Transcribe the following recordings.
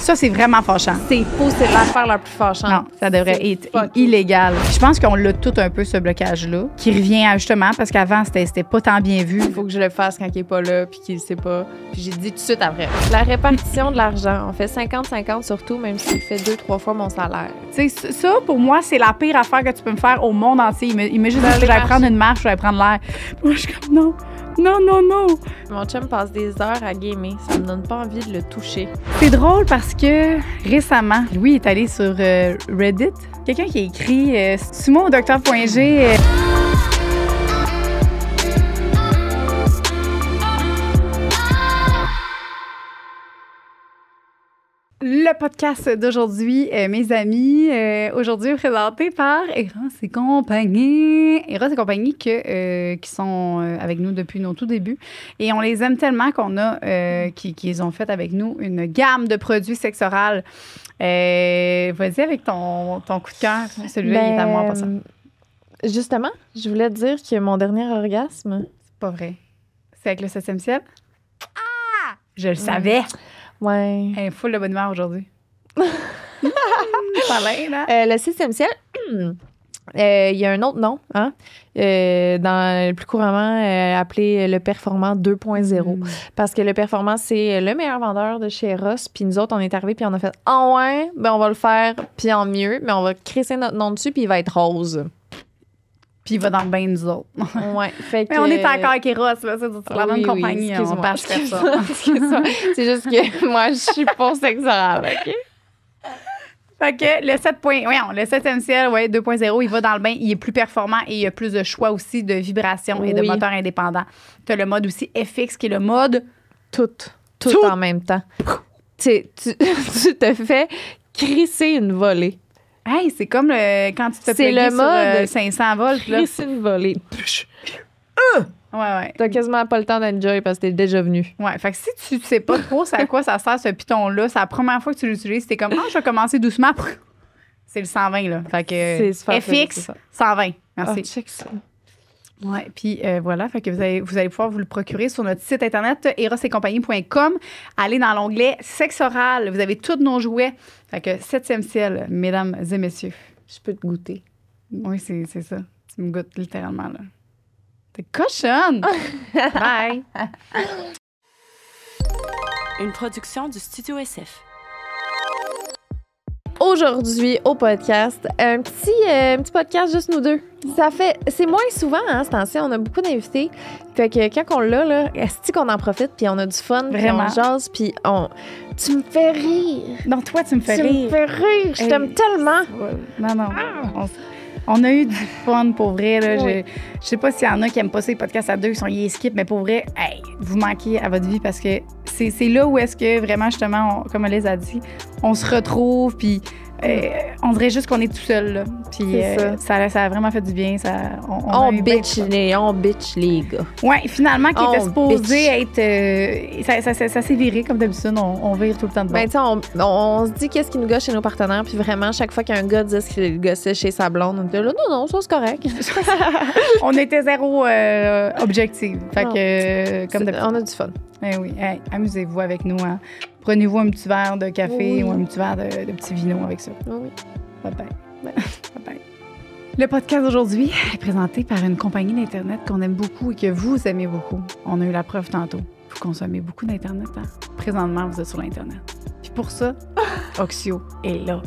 Ça, c'est vraiment fâchant. C'est faux, c'est l'affaire la plus fâchante. Non, ça devrait être illégal. Je pense qu'on l'a tout un peu, ce blocage-là, qui revient justement parce qu'avant, c'était pas tant bien vu. Il faut que je le fasse quand il est pas là puis qu'il le sait pas. Puis j'ai dit tout de suite après. La répartition de l'argent, on fait 50-50 surtout, même s'il fait 2-3 fois mon salaire. Tu sais, ça, pour moi, c'est la pire affaire que tu peux me faire au monde entier. Il me juste dit que j'allais prendre une marche, j'allais prendre l'air. Moi, je suis comme non. Non, non, non! Mon chum passe des heures à gamer. Ça me donne pas envie de le toucher. C'est drôle parce que récemment, Louis est allé sur Reddit. Quelqu'un qui a écrit Suis-moi au Docteur.g. Le podcast d'aujourd'hui, mes amis, aujourd'hui présenté par Eros et compagnie. Eros et compagnie qui sont avec nous depuis nos tout débuts. Et on les aime tellement qu'on a, qu'ils ont fait avec nous une gamme de produits sexorales. Vas-y avec ton coup de cœur. Celui-là, il est à moi en passant. Justement, je voulais te dire que mon dernier orgasme... C'est pas vrai. C'est avec le 7e ciel? Ah! Je le savais! Ouais. Elle est full de bonne humeur aujourd'hui. Ça va, là. Le 6e ciel, il y a un autre nom, hein? Dans le plus couramment appelé le performant 2.0. Parce que le performant, c'est le meilleur vendeur de chez Eros. Puis nous autres, on est arrivés puis on a fait « Ah ouais, ben on va le faire, puis en mieux, mais on va crisser notre nom dessus, puis il va être rose. » Puis il va dans le bain, nous autres. Ouais. Fait que, mais on est encore avec Eros, là. C'est la bonne compagnie. Excuse-moi. On passe faire ça. Excuse-moi. C'est juste que moi, je suis pas sexorale, OK? Fait que le 7e ciel, 2.0, il va dans le bain, il est plus performant et il y a plus de choix aussi de vibrations et de moteurs indépendants. Tu as le mode aussi FX qui est le mode... Tout en même temps. Tu te fais crisser une volée. Hey, c'est comme quand tu te fais plugger sur mode 500 volts. Là. Crisser une volée. Ouais. T'as quasiment pas le temps d'enjoy parce que t'es déjà venu. Ouais, fait que si tu sais pas trop c'est à quoi ça sert ce piton-là, c'est la première fois que tu l'utilises, t'es comme, je vais commencer doucement. C'est le 120, là. Fait que FX, 120. Merci. Oh, check ça. Ouais, puis voilà, fait que vous allez pouvoir vous le procurer sur notre site internet erosetcompagnie.com. Allez dans l'onglet sexe oral, vous avez tous nos jouets. Fait que 7e ciel, mesdames et messieurs. Je peux te goûter. Oui, c'est ça. Tu me goûtes littéralement, là. T'es cochonne! Bye! Une production du Studio SF. Aujourd'hui, au podcast, un petit podcast juste nous deux. C'est moins souvent, hein, ce temps-ci, on a beaucoup d'invités. Fait que quand on l'a, là, est-ce qu'on en profite, puis on a du fun, puis on jase, puis tu me fais rire. Non, toi, tu me fais rire. Tu me fais rire, je t'aime tellement. Non. On a eu du fun, pour vrai. Là. Je sais pas s'il y en a qui aiment pas ces podcasts à deux, qui sont skip, mais pour vrai, vous manquez à votre vie parce que c'est là où est-ce que vraiment, justement, comme Alice a dit, on se retrouve, puis on dirait juste qu'on est tout seul. Là. Puis ça a vraiment fait du bien. On bitch les gars. Oui, finalement, qui était supposé être... ça s'est viré, comme d'habitude. On vire tout le temps de ben, on se dit qu'est-ce qui nous gosse chez nos partenaires, puis vraiment, chaque fois qu'un gars dit ce qu'il gossait chez sa blonde, on était là, non, ça, c'est correct. On était zéro objectif. Fait que, comme d'habitude. On a du fun. Ben oui, amusez-vous avec nous. Hein. Prenez-vous un petit verre de café ou un petit verre de petit vino avec ça. Oui. Bye-bye. Bye-bye. Le podcast d'aujourd'hui est présenté par une compagnie d'Internet qu'on aime beaucoup et que vous aimez beaucoup. On a eu la preuve tantôt. Vous consommez beaucoup d'Internet. Hein? Présentement, vous êtes sur l'Internet. Puis pour ça, Oxio est là.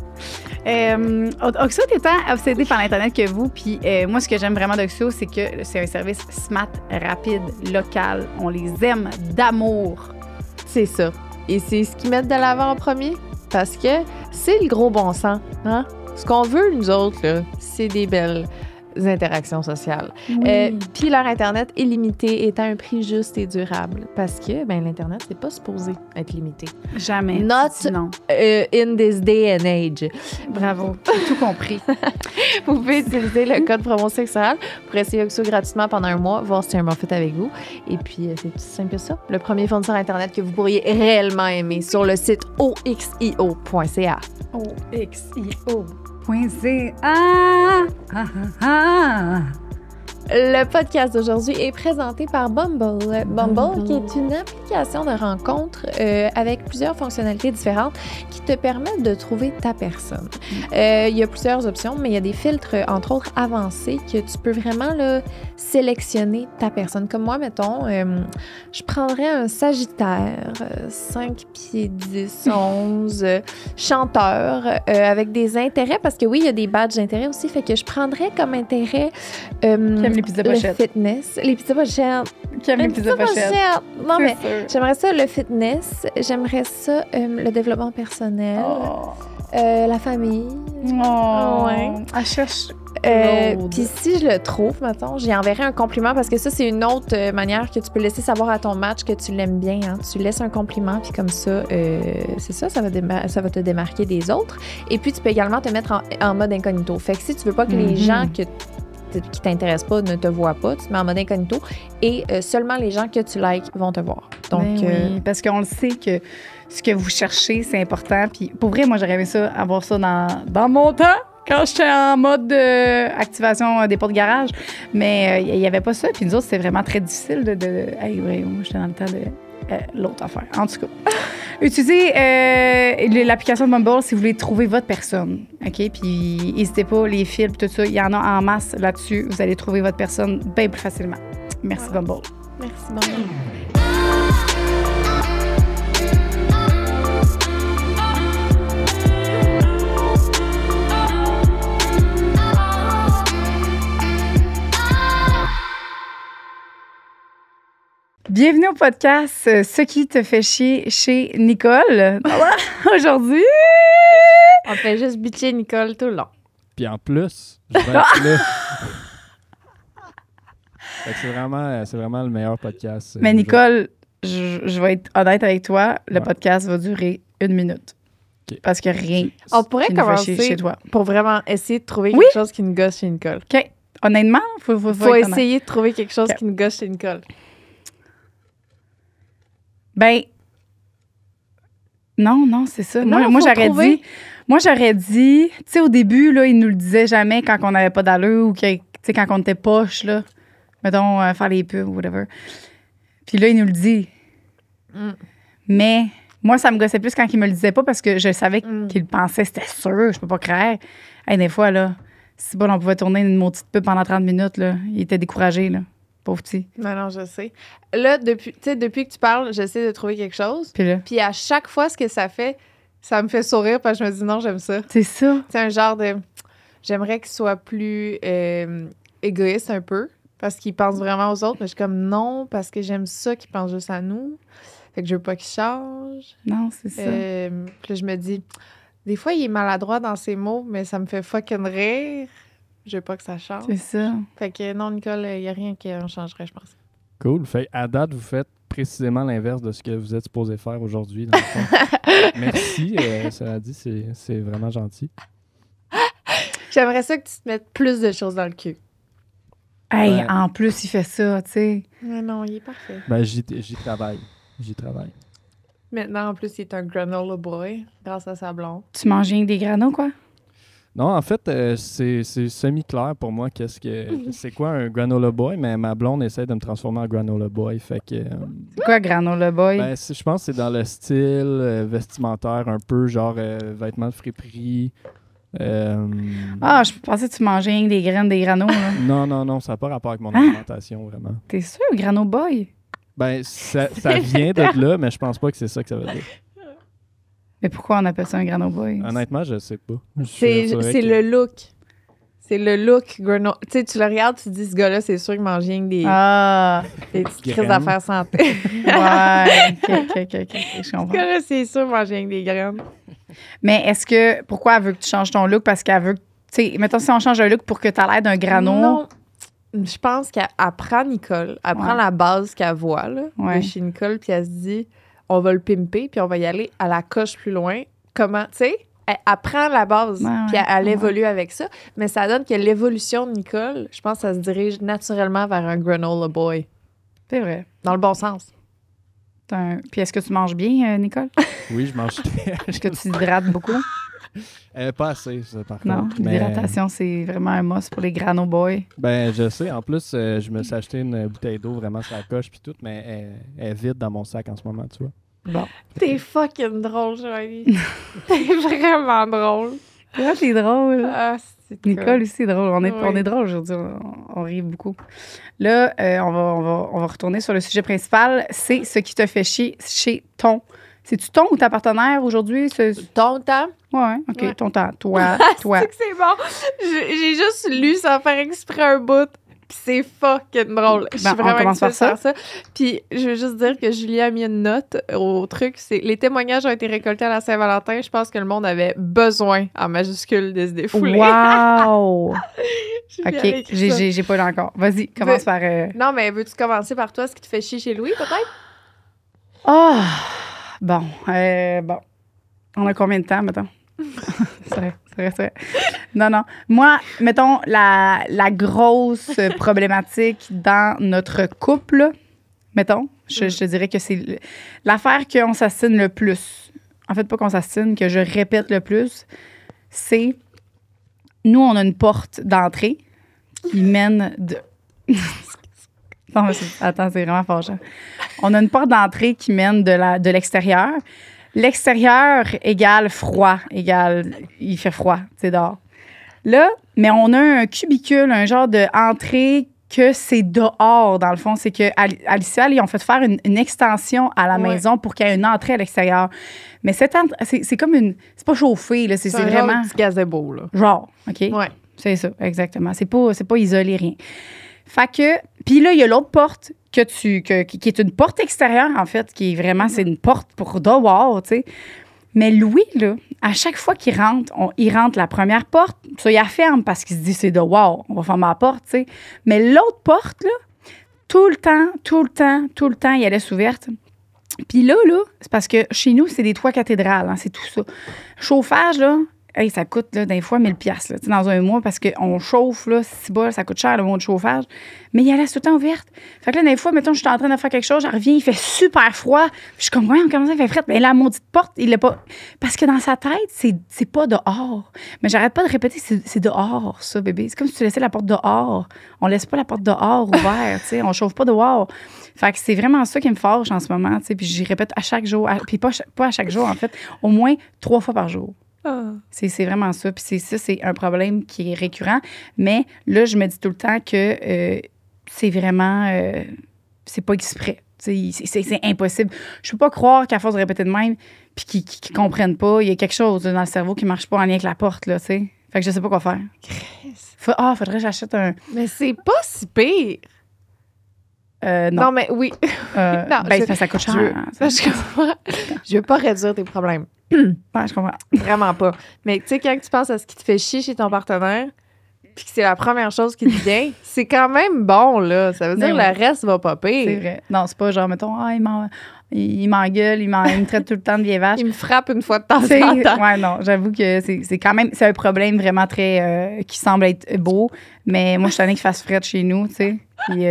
Oxio est tant obsédé par l'Internet que vous. Puis moi, ce que j'aime vraiment d'Oxio, c'est que c'est un service smart, rapide, local. On les aime d'amour. C'est ça. Et c'est ce qu'ils mettent de l'avant en premier. Parce que c'est le gros bon sens. Hein? Ce qu'on veut, nous autres, là, c'est des belles interactions sociales. Oui. Puis leur Internet illimité est à un prix juste et durable. Parce que l'Internet, c'est pas supposé être limité. Jamais. Non. In this day and age. Bravo. J'ai tout compris. Vous pouvez utiliser le code promo sexual pour essayer Oxio gratuitement pendant un mois, voir si c'est un bon fit avec vous. Et puis, c'est tout simple que ça. Le premier fournisseur Internet que vous pourriez réellement aimer sur le site oxio.ca. oxio.ca. Le podcast d'aujourd'hui est présenté par Bumble. Bumble, qui est une application de rencontre avec plusieurs fonctionnalités différentes qui te permettent de trouver ta personne. Il y a plusieurs options, mais il y a des filtres, entre autres, avancés que tu peux vraiment là, sélectionner ta personne. Comme moi, mettons, je prendrais un Sagittaire, 5 pieds 10, 11, chanteur, avec des intérêts, parce que oui, il y a des badges d'intérêt aussi, fait que je prendrais comme intérêt les pizzas le pochettes. fitness, les pizzas pochettes. Qui aime les pizzas pochettes. Non, mais sûr. j'aimerais ça le fitness, j'aimerais ça le développement personnel, Oh. la famille. Oh. Ouais. Elle cherche. Puis si je le trouve, mettons, j'y enverrai un compliment parce que ça, c'est une autre manière que tu peux laisser savoir à ton match que tu l'aimes bien. Hein. Tu laisses un compliment, puis comme ça, c'est ça, ça va te démarquer des autres. Et puis, tu peux également te mettre en mode incognito. Fait que si tu veux pas que les gens qui t'intéressent pas ne te voient pas, tu te mets en mode incognito et seulement les gens que tu likes vont te voir. Donc, oui, parce qu'on le sait que ce que vous cherchez, c'est important. Puis pour vrai, moi, j'aurais aimé ça, avoir ça dans mon temps, quand j'étais en mode activation des portes de garage. Mais il n'y avait pas ça. Puis nous autres, c'était vraiment très difficile Hey, ouais, moi, j'étais dans le temps de l'autre affaire. En tout cas, utilisez l'application de Bumble si vous voulez trouver votre personne. OK? Puis n'hésitez pas, les fils, tout ça, il y en a en masse là-dessus. Vous allez trouver votre personne bien plus facilement. Merci, Bumble. merci, Bumble. Bienvenue au podcast Ce qui te fait chier chez Nicole. Aujourd'hui, On fait juste bitcher Nicole tout le long. Puis en plus, je vais être là. Fait que c'est vraiment le meilleur podcast. mais Nicole, je vais être honnête avec toi, le podcast va durer 1 minute. OK. Parce que rien On pourrait qui nous fait chier commencer chez toi. pour vraiment essayer de trouver Oui. quelque chose qui nous gosse chez Nicole. OK. Honnêtement, faut Faut être honnête. essayer de trouver quelque chose OK. qui nous gosse chez Nicole. Ben, non, c'est ça. Non, Moi faut trouver. j'aurais dit, tu sais, au début, là, ils nous le disaient jamais quand on n'avait pas d'allure ou tu sais, quand on était poche, là. Mettons, faire les pubs ou whatever. Puis là, il nous le dit. Mm. Mais moi, ça me gossait plus quand il me le disait pas parce que je savais Mm. qu'il le pensait, c'était sûr, je peux pas croire. Hey, des fois, là, si bon, on pouvait tourner une maudite pub pendant 30 minutes, là, il était découragé, là. Pauvre petit. Non, je sais. Là, depuis que tu parles, j'essaie de trouver quelque chose. Puis là, Puis à chaque fois, ce que ça fait, ça me fait sourire parce que je me dis non, j'aime ça. c'est ça. C'est un genre de... J'aimerais qu'il soit plus égoïste un peu parce qu'il pense vraiment aux autres. Mais je suis comme non, parce que j'aime ça qu'il pense juste à nous. Fait que je veux pas qu'il change. Non, c'est ça. Puis là, je me dis, des fois, il est maladroit dans ses mots, mais ça me fait fucking rire. Je veux pas que ça change. C'est ça. Fait que non, Nicole, il n'y a rien qui en changerait, je pense. Cool. Fait à date, vous faites précisément l'inverse de ce que vous êtes supposé faire aujourd'hui, dans le fond. Merci. Cela dit, c'est vraiment gentil. J'aimerais ça que tu te mettes plus de choses dans le cul. Hey, Ouais. en plus, il fait ça, tu sais. Mais non, il est parfait. Ben, j'y travaille. J'y travaille. Maintenant, en plus, il est un granola boy grâce à sa blonde. Tu manges rien que des granos, quoi? Non, en fait, c'est semi-clair pour moi c'est quoi un granola boy, mais ma blonde essaie de me transformer en granola boy. Fait que, C'est quoi, granola boy? ben, je pense que c'est dans le style vestimentaire, un peu genre vêtements de friperie. Je pensais que tu mangeais rien que des graines, des granos, là. Non, ça n'a pas rapport avec mon Ah. alimentation, vraiment. T'es sûr, grano boy? Ben, ça vient de là, mais je pense pas que c'est ça que ça veut dire. Mais pourquoi on appelle ça un grano boy? Honnêtement, je sais pas. C'est le look. C'est le look granola. Tu sais, tu le regardes, tu te dis, ce gars-là, c'est sûr qu'il mange rien que des petites crises Graines. d'affaires santé. Ouais, ok, je Ce comprends. gars-là, c'est sûr qu'il mange rien que des graines. Mais pourquoi elle veut que tu changes ton look? Parce qu'elle veut que, tu sais, mettons, si on change un look pour que tu aies l'air d'un grano. Non. Je pense qu'elle prend Nicole. Elle prend Ouais. la base qu'elle voit, là, Ouais. de chez Nicole, puis elle se dit, on va le pimper, puis on va y aller à la coche plus loin. Comment, tu sais? Elle prend la base, Ouais, puis elle ouais. évolue avec ça. Mais ça donne que l'évolution de Nicole, je pense que ça se dirige naturellement vers un granola boy. C'est vrai. Dans le bon sens. Puis est-ce que tu manges bien, Nicole? Oui, je mange. Est-ce que tu t'hydrates beaucoup? Pas assez, ça, par Non, contre. l'hydratation, c'est vraiment un must pour les grano boys. Ben, je sais. En plus, je me suis acheté une bouteille d'eau vraiment sur la coche puis tout, mais elle est vide dans mon sac en ce moment, tu vois. Bon. T'es fucking drôle, Joanie. T'es vraiment drôle. Ouais, t'es drôle. Ah, c'est Nicole aussi est drôle. On Oui. est drôle aujourd'hui. On rit beaucoup. Là, on va retourner sur le sujet principal. C'est ce qui te fait chier chez ton... C'est-tu ton ou ta partenaire aujourd'hui? Ton temps? Ouais, OK. Ouais. Ton temps. Toi. C'est que c'est bon. J'ai juste lu sans faire exprès un bout. Puis c'est fucking drôle. Je suis on vraiment commence par excitée de faire ça. Puis je veux juste dire que Julie a mis une note au truc. C'est les témoignages ont été récoltés à la Saint-Valentin. Je pense que le monde avait besoin, en majuscule, de se défouler. Wow! Julie avait OK. écrit ça. J'ai pas lu encore. Vas-y, commence par... Non, mais veux-tu commencer par toi, ce qui te fait chier chez Louis, peut-être? Ah! Bon. On a combien de temps, mettons? C'est vrai. Non. Moi, mettons, la grosse problématique dans notre couple, mettons, je te dirais que c'est l'affaire qu'on s'assine le plus. En fait, pas qu'on s'assine, que je répète le plus, c'est nous, on a une porte d'entrée qui mène de... Non, mais attends, c'est vraiment fâchant. On a une porte d'entrée qui mène de l'extérieur. L'extérieur égale froid, il fait froid, c'est dehors. Là, mais on a un cubicule, un genre d'entrée que c'est dehors, dans le fond. C'est que Alicia, ils ont fait faire une extension à la maison pour qu'il y ait une entrée à l'extérieur. Mais c'est comme une... C'est pas chauffé, là. C'est vraiment... un petit gazebo, là. Genre, OK? Ouais. C'est ça, exactement. C'est pas isolé, rien. Fait que... Puis là, il y a l'autre porte qui est une porte extérieure, en fait, qui est vraiment... C'est une porte pour dehors, tu sais. Mais Louis, là, à chaque fois qu'il rentre, il rentre la première porte, ça, il la ferme parce qu'il se dit, c'est dehors, on va fermer la porte, tu sais. Mais l'autre porte, là, tout le temps, il laisse ouverte. Puis là, c'est parce que chez nous, c'est des toits cathédrales, hein, c'est tout ça. Chauffage, là, hey, ça coûte, là, des fois, 1000 $, là, dans un mois, parce qu'on chauffe, là, si bas, ça coûte cher, le mois de chauffage. Mais il laisse tout le temps ouverte. Fait que là, des fois, mettons, je suis en train de faire quelque chose, je reviens, il fait super froid. Puis je suis comme, ouais, comment ça, il fait frais? Mais la maudite porte, il l'a pas. Parce que dans sa tête, c'est pas dehors. Mais j'arrête pas de répéter, c'est dehors, ça, bébé. C'est comme si tu laissais la porte dehors. On laisse pas la porte dehors ouverte, tu sais. On chauffe pas dehors. Fait que c'est vraiment ça qui me fâche en ce moment, tu sais. Puis j'y répète à chaque jour. Puis pas à chaque jour, en fait, au moins 3 fois par jour. C'est vraiment ça. Puis c'est un problème qui est récurrent. Mais là, je me dis tout le temps que c'est vraiment... c'est pas exprès. C'est impossible. Je peux pas croire qu'à force de répéter de même puis qu'ils comprennent pas, il y a quelque chose dans le cerveau qui marche pas en lien avec la porte, là, tu sais. Fait que je sais pas quoi faire. Faudrait que j'achète un... Mais c'est pas si pire. Non. Non, mais oui. Non, ça coûte cher. Je veux pas réduire tes problèmes. Ouais, je comprends. Vraiment pas. Mais tu sais, quand tu penses à ce qui te fait chier chez ton partenaire, puis que c'est la première chose qui te vient, c'est quand même bon, là. Ça veut dire que le reste va pas pire. C'est vrai. Non, c'est pas genre, mettons, il m'engueule, il me traite tout le temps de vieille vache. Il me frappe une fois de temps en temps. Ouais, non, j'avoue que c'est quand même, c'est un problème vraiment très, qui semble être beau, mais moi, je suis tannée qu'il fasse fret chez nous, tu sais. Puis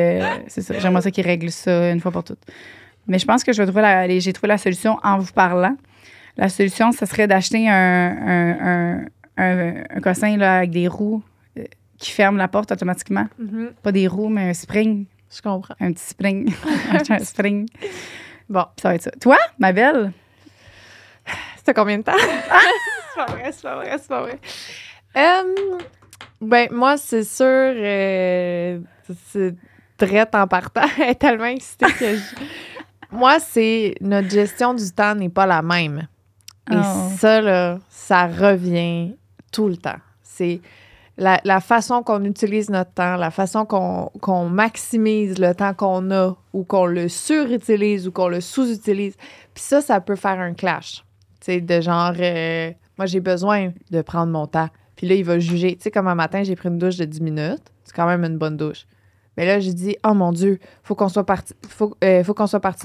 c'est ça, j'aimerais ça qu'il règle ça une fois pour toutes. Mais je pense que j'ai trouvé la solution en vous parlant. La solution, ce serait d'acheter un cossin là, avec des roues qui ferment la porte automatiquement. Mm-hmm. Pas des roues, mais un spring. Je comprends. Un petit spring. Un spring. Bon. Ça va être ça. Toi, ma belle? C'était combien de temps? C'est pas vrai. Ben, moi, c'est sûr, c'est drette en partant. Elle est tellement excitée que moi, c'est notre gestion du temps n'est pas la même. Et ça, là, ça revient tout le temps. C'est la façon qu'on utilise notre temps, la façon qu'on maximise le temps qu'on a ou qu'on le surutilise ou qu'on le sous-utilise. Puis ça peut faire un clash. Tu sais, de genre, moi, j'ai besoin de prendre mon temps. Puis là, il va juger. Tu sais, comme un matin, j'ai pris une douche de 10 minutes. C'est quand même une bonne douche. Mais là, j'ai dit, oh mon Dieu, faut qu'on soit parti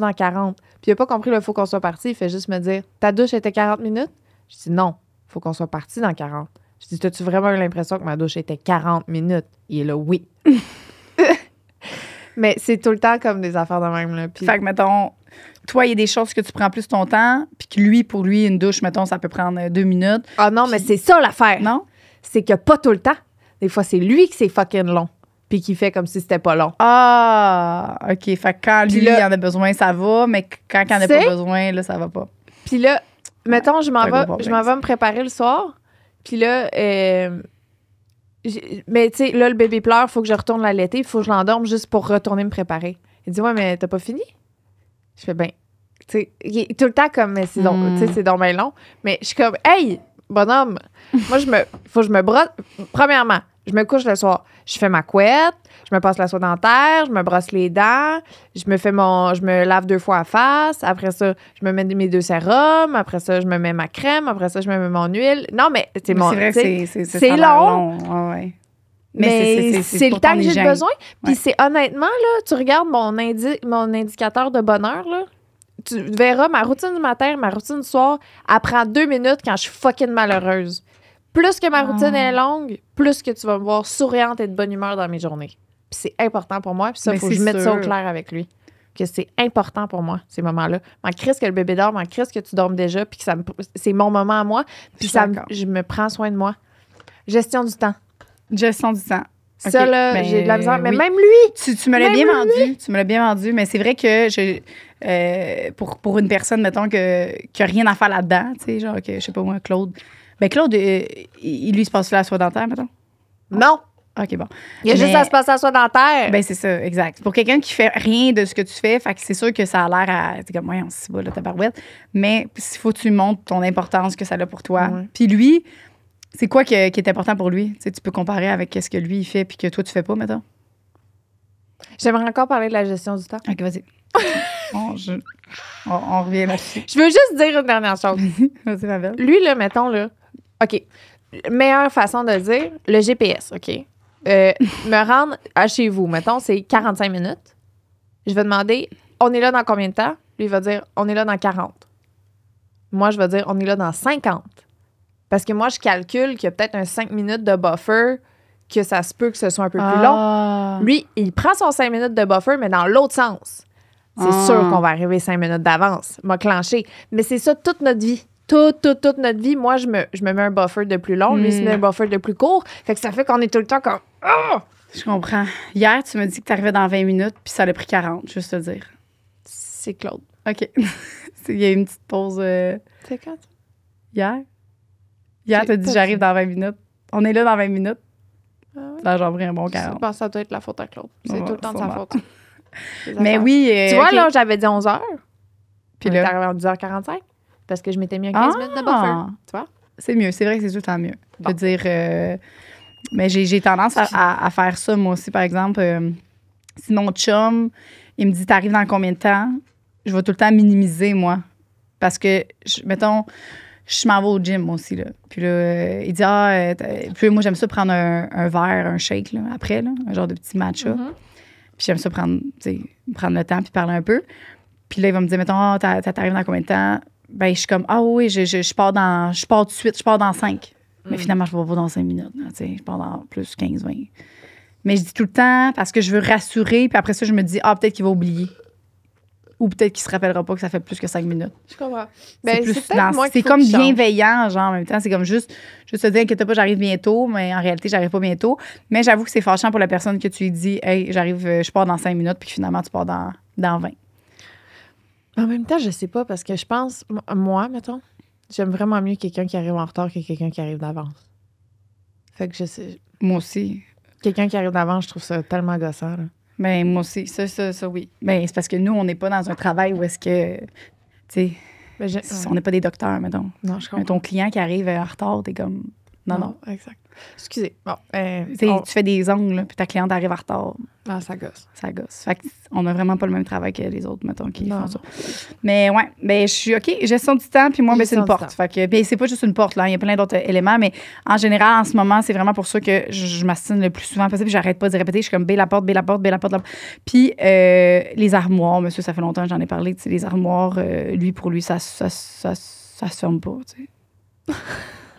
dans 40. Puis il n'a pas compris le faut qu'on soit parti. Il fait juste me dire, ta douche était 40 minutes? Je dis, non, faut qu'on soit parti dans 40. Je dis, t'as-tu vraiment eu l'impression que ma douche était 40 minutes? Il est là, oui. Mais c'est tout le temps comme des affaires de même. Là. Puis... Fait que, mettons, toi, il y a des choses que tu prends plus ton temps, puis que lui, pour lui, une douche, mettons, ça peut prendre 2 minutes. Ah non, mais c'est ça l'affaire. Non? C'est que pas tout le temps. Des fois, c'est lui qui c'est fucking long. Puis qui fait comme si c'était pas long. Ah, OK. Fait que quand lui, là, il en a besoin, ça va, mais quand il en a c'est- pas besoin, là, ça va pas. Puis là, mettons, je m'en c'est un gros vais problème, me préparer le soir. Puis là, mais tu sais, là, le bébé pleure, il faut que je retourne l'allaiter, il faut que je l'endorme juste pour retourner me préparer. Il dit, ouais, mais t'as pas fini? Je fais, ben, tu sais, il est tout le temps comme, mais c'est donc, tu sais, c'est donc bien long. Mais je suis comme, hey, bonhomme, moi, faut que je me brosse. Premièrement, je me couche le soir, je fais ma couette, je me passe la soie dentaire, je me brosse les dents, je me lave 2 fois la face, après ça, je me mets mes 2 sérums, après ça, je me mets ma crème, après ça, je me mets mon huile. Non, mais c'est Mais mon. c'est vrai que c'est ça a l'air long. Ouais, ouais. Mais c'est le pour temps ton que j'ai hygiène. besoin. Puis Ouais. c'est honnêtement, là, tu regardes mon indicateur de bonheur, là, tu verras ma routine du matin, ma routine du soir, elle prend 2 minutes quand je suis fucking malheureuse. Plus que ma routine est longue, plus que tu vas me voir souriante et de bonne humeur dans mes journées. Puis c'est important pour moi. Puis ça, il Mais faut que je c'est mette ça au sûr. clair avec lui. Que c'est important pour moi, ces moments-là. M'en crisse que le bébé dort, m'en crisse que tu dormes déjà, puis que c'est mon moment à moi. Puis Je suis d'accord. je me prends soin de moi. Gestion du temps. Gestion du temps. Ça, OK, là, ben, j'ai de la misère. Mais oui. même lui, Tu me l'as Même bien vendu. Tu me l'as bien vendu, mais c'est vrai que pour une personne, mettons, qui a rien à faire là-dedans, tu sais, genre, que, je sais pas moi, Claude. Ben, Claude, il lui se passe la soie dentaire, mettons. non. OK, bon. Il y a juste à se passer à soi dentaire. Ben, c'est ça, exact. Pour quelqu'un qui fait rien de ce que tu fais, fait que c'est sûr que ça a l'air à. T'es comme, ouais, on s'y va, là, ta barouette. Mais il faut que tu montres ton importance que ça a pour toi. Ouais. Puis lui, c'est quoi qui est important pour lui? Tu sais, tu peux comparer avec ce que lui, il fait puis que toi, tu fais pas, mettons. J'aimerais encore parler de la gestion du temps. OK, vas-y. on revient là-dessus. Je veux juste dire une dernière chose. Vas-y, ma belle. Lui, là, mettons, là, OK, meilleure façon de le dire, le GPS, OK? Me rendre à chez vous, mettons, c'est 45 minutes. Je vais demander, on est là dans combien de temps? Lui, il va dire, on est là dans 40. Moi, je vais dire, on est là dans 50. Parce que moi, je calcule qu'il y a peut-être un 5 minutes de buffer, que ça se peut que ce soit un peu plus long. Lui, il prend son 5 minutes de buffer, mais dans l'autre sens. C'est sûr qu'on va arriver 5 minutes d'avance. M'a clenché. Mais c'est ça toute notre vie. Toute notre vie. Moi, je me mets un buffer de plus long. Lui, il se met un buffer de plus court. Fait que ça fait qu'on est tout le temps comme... Ah! Je comprends. Hier, tu m'as dit que tu arrivais dans 20 minutes, puis ça a pris 40, juste te dire. C'est Claude. OK. Il y a eu une petite pause C'est quand? hier. Hier, tu as dit pas j'arrive dit. dans 20 minutes. On est là dans 20 minutes. Ah ouais? Ça a genre pris un bon Je 40. pense que ça doit être la faute à Claude. C'est Ouais, tout le temps de sa sûrement. faute. Ses Mais affaires. oui. Tu vois, OK. là, j'avais dit 11 heures. Puis On est là, arrivé à 10h45 parce que je m'étais mis un 15 minutes de buffer. Tu vois? c'est mieux. C'est vrai que c'est tout le temps mieux. Bon. De dire. Mais j'ai tendance à faire ça, moi aussi, par exemple. Si mon chum, il me dit t'arrives dans combien de temps, je vais tout le temps minimiser, moi. Parce que, mettons, je m'en vais au gym, moi aussi. Là. Puis là, il dit puis moi, j'aime ça prendre un verre, un shake, là, après, là, un genre de petit matcha. Mhm. Puis j'aime ça prendre le temps puis parler un peu. Puis là, il va me dire, mettons, t'arrives dans combien de temps? Ben, je suis comme, oui, je pars tout de suite, je pars dans 5. Mais finalement, je ne vais pas dans 5 minutes. Là, je pars dans plus 15, 20. Mais je dis tout le temps parce que je veux rassurer. Puis après ça, je me dis, peut-être qu'il va oublier. Ou peut-être qu'il se rappellera pas que ça fait plus que 5 minutes. Je comprends. C'est plus peut-être moi c'est qu'il faut comme que je change. bienveillant, genre, en même temps. C'est comme juste te dire, inquiète pas, j'arrive bientôt. Mais en réalité, j'arrive pas bientôt. Mais j'avoue que c'est fâchant pour la personne que tu lui dis, hey, j'arrive, je pars dans 5 minutes. Puis finalement, tu pars dans 20. En même temps, je sais pas parce que je pense, moi, mettons, j'aime vraiment mieux quelqu'un qui arrive en retard que quelqu'un qui arrive d'avance. Fait que je sais. Moi aussi. Quelqu'un qui arrive d'avance, je trouve ça tellement gossant. Là. Ben, moi aussi. Ça, oui. Ben, c'est parce que nous, on n'est pas dans un travail où est-ce que, tu sais, Ben, on n'est pas des docteurs, mettons. Non, je comprends. Ton client qui arrive en retard, t'es comme, non. Exact. Excusez. Bon, Tu sais, tu fais des ongles, là, puis ta cliente arrive en retard. ça gosse. Ça gosse. Fait qu'on n'a vraiment pas le même travail que les autres, mettons, qui Non. font ça. Mais ouais, ben, je suis OK. Gestion du temps, puis moi, ben, c'est Gestion une du porte. temps. Fait que, ben, c'est pas juste une porte, là. Il y a plein d'autres éléments, mais en général, en ce moment, c'est vraiment pour ça que je m'astine le plus souvent possible. Puis j'arrête pas de répéter. Je suis comme, la porte. Puis les armoires, monsieur, ça fait longtemps que j'en ai parlé. Tu sais, les armoires, pour lui, ça se ferme pas, tu sais.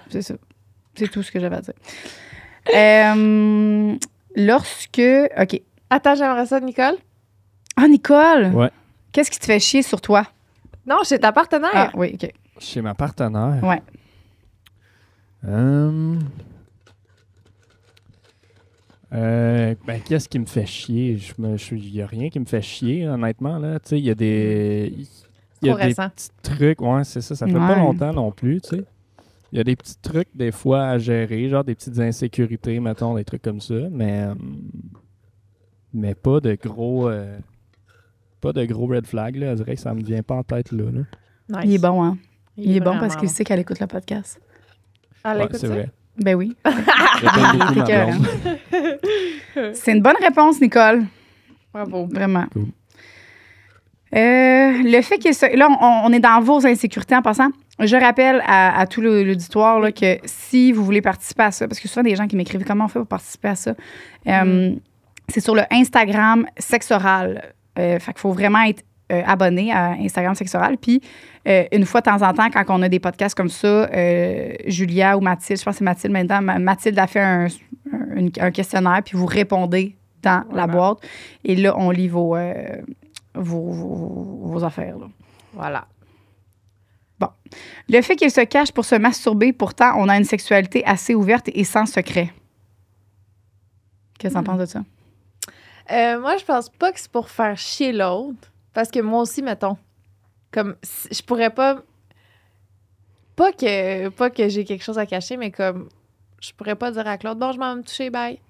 C'est ça. C'est tout ce que j'avais à dire. OK. Attends, j'aimerais ça, Nicole. Ah, Nicole! Ouais. Qu'est-ce qui te fait chier sur toi? Non, chez ta partenaire. Ah, oui, OK. Chez ma partenaire. Ouais. Ben, qu'est-ce qui me fait chier? Il n'y a rien qui me fait chier, honnêtement. Là. Tu sais, il y a des... Il y a Trop des récent. petits trucs. Ouais, c'est ça. Ça fait pas longtemps non plus, tu sais. Il y a des petits trucs, des fois, à gérer, genre des petites insécurités, mettons, des trucs comme ça. Mais pas de gros... pas de gros red flag, là. Je dirais que ça me vient pas en tête, là. Nice. Il est bon, hein? Il est bon parce vraiment qu'il sait qu'elle écoute le podcast. Elle Ouais, écoute c'est ça? vrai. Ben oui. J'aime beaucoup ma T'es blonde. C'est une bonne réponse, Nicole. Bravo. Vraiment. Cool. Le fait que... Là, on est dans vos insécurités en passant. Je rappelle à tout l'auditoire là, que si vous voulez participer à ça, parce que souvent, des gens qui m'écrivent comment on fait pour participer à ça, c'est sur le Instagram Sexoral. Fait qu'il faut vraiment être abonné à Instagram Sexoral. Puis, une fois de temps en temps, quand on a des podcasts comme ça, Julia ou Mathilde, je pense que c'est Mathilde maintenant, Mathilde a fait un questionnaire, puis vous répondez dans la boîte. Et là, on lit vos affaires. Là. Voilà. Bon. Le fait qu'il se cache pour se masturber, pourtant, on a une sexualité assez ouverte et sans secret. Qu'est-ce que t'en penses de ça? Moi, je pense pas que c'est pour faire chier l'autre. Parce que moi aussi, mettons, comme, je pourrais pas... Pas que j'ai quelque chose à cacher, mais comme, je pourrais pas dire à Claude, bon, je m'en vais me toucher, bye. Tu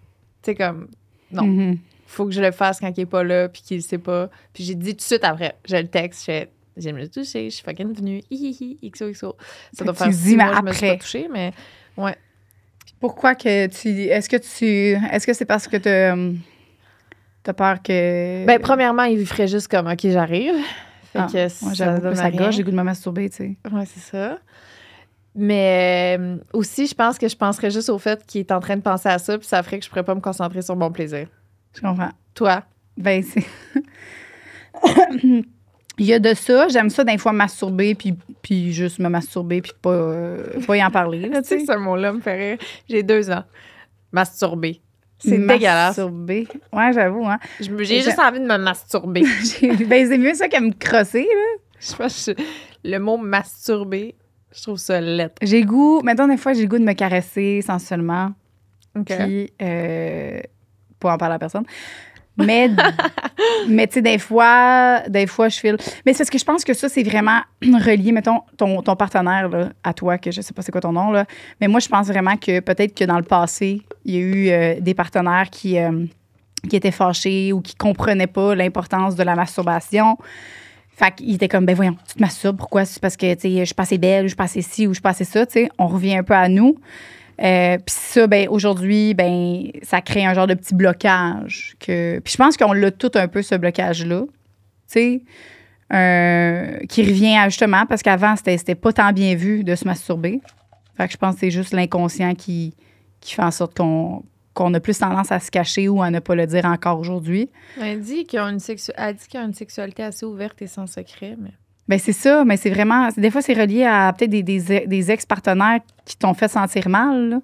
sais, comme, non. Mm-hmm. Faut que je le fasse quand il est pas là, puis qu'il le sait pas. Puis j'ai dit tout de suite après, je le texte, je fais, j'aime le toucher, je suis fucking venue, hihihi, XOXO. Ça doit Tu faire dis, 6 mais mois que je me suis après. pas touchée, mais ouais. Pourquoi que tu... Est-ce que c'est parce que t'as peur que... Ben, premièrement, il ferait juste comme, OK, j'arrive. Fait Ah, que moi, ça j'avoue donne que ça rien. gâche, j'ai le goût de me masturber, tu sais. Ouais, c'est ça. Mais aussi, je pense que je penserais juste au fait qu'il est en train de penser à ça, puis ça ferait que je pourrais pas me concentrer sur mon plaisir. Je comprends. Toi? Ben, c'est... Il y a de ça. J'aime ça, des fois, masturber, puis juste me masturber, puis pas y en parler, là, Tu tu sais, sais. ce mot-là me ferait. J'ai 2 ans. Masturber. C'est dégueulasse. Masturber. Ouais, j'avoue, hein. J'ai juste envie de me masturber. Ben, c'est mieux ça que me crosser, là. Je pense que le mot masturber, je trouve ça lettre. J'ai le goût... Maintenant, des fois, j'ai le goût de me caresser sensuellement, OK. puis pas en parler à personne. Mais tu sais, des fois, je file. Mais c'est parce que je pense que ça, c'est vraiment relié, mettons, ton partenaire là, à toi, que je sais pas c'est quoi ton nom, là. Mais moi, je pense vraiment que peut-être que dans le passé, il y a eu des partenaires qui étaient fâchés ou qui comprenaient pas l'importance de la masturbation. Fait qu'il était comme, ben voyons, tu te masturbes, pourquoi? C'est parce que, tu sais, je suis pas assez belle, ou je suis pas assez ci, ou je suis pas assez ça, tu sais. On revient un peu à nous. Puis ça, ben aujourd'hui, ben ça crée un genre de petit blocage. Puis je pense qu'on l'a tout un peu, ce blocage-là. Tu sais, qui revient à, justement, parce qu'avant, c'était pas tant bien vu de se masturber. Fait que je pense que c'est juste l'inconscient qui fait en sorte qu'on a plus tendance à se cacher ou à ne pas le dire encore aujourd'hui. Elle dit qu'il y a une sexualité assez ouverte et sans secret, mais... Ben c'est ça, mais c'est vraiment... Des fois, c'est relié à peut-être des ex-partenaires qui t'ont fait sentir mal, là.